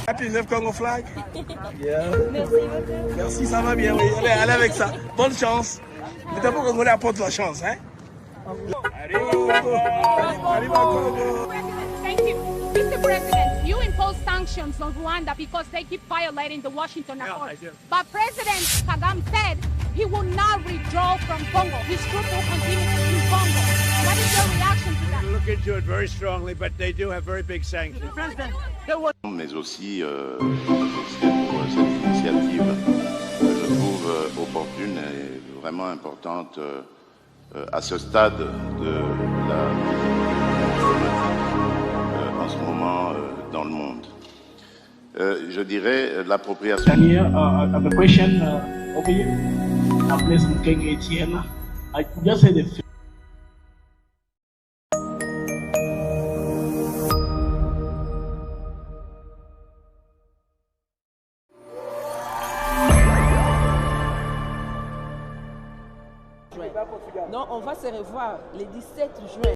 Happy Love Congo flag. Yeah. Merci beaucoup. Merci, ça va bien, oui. Allez avec ça. Bonne chance. Le drapeau congolais apporte la chance, hein. Allez, Congo. Allez, Congo. Thank you. Mr. President, you impose sanctions on Rwanda because they keep violating the Washington Accord. But President Kagame said he will not withdraw from Congo. His troops will continue in Congo. What is your reaction to that? We'll look into it very strongly, but they do have very big sanctions. Mais aussi pour cette initiative que je trouve opportune et vraiment importante à ce stade de la diplomatie en ce moment dans le monde. Je dirais l'appropriation. Daniel, I have a question over here. I'm Blaise Mukenge Etienne. I just had a Non, on va se revoir le 17 juin.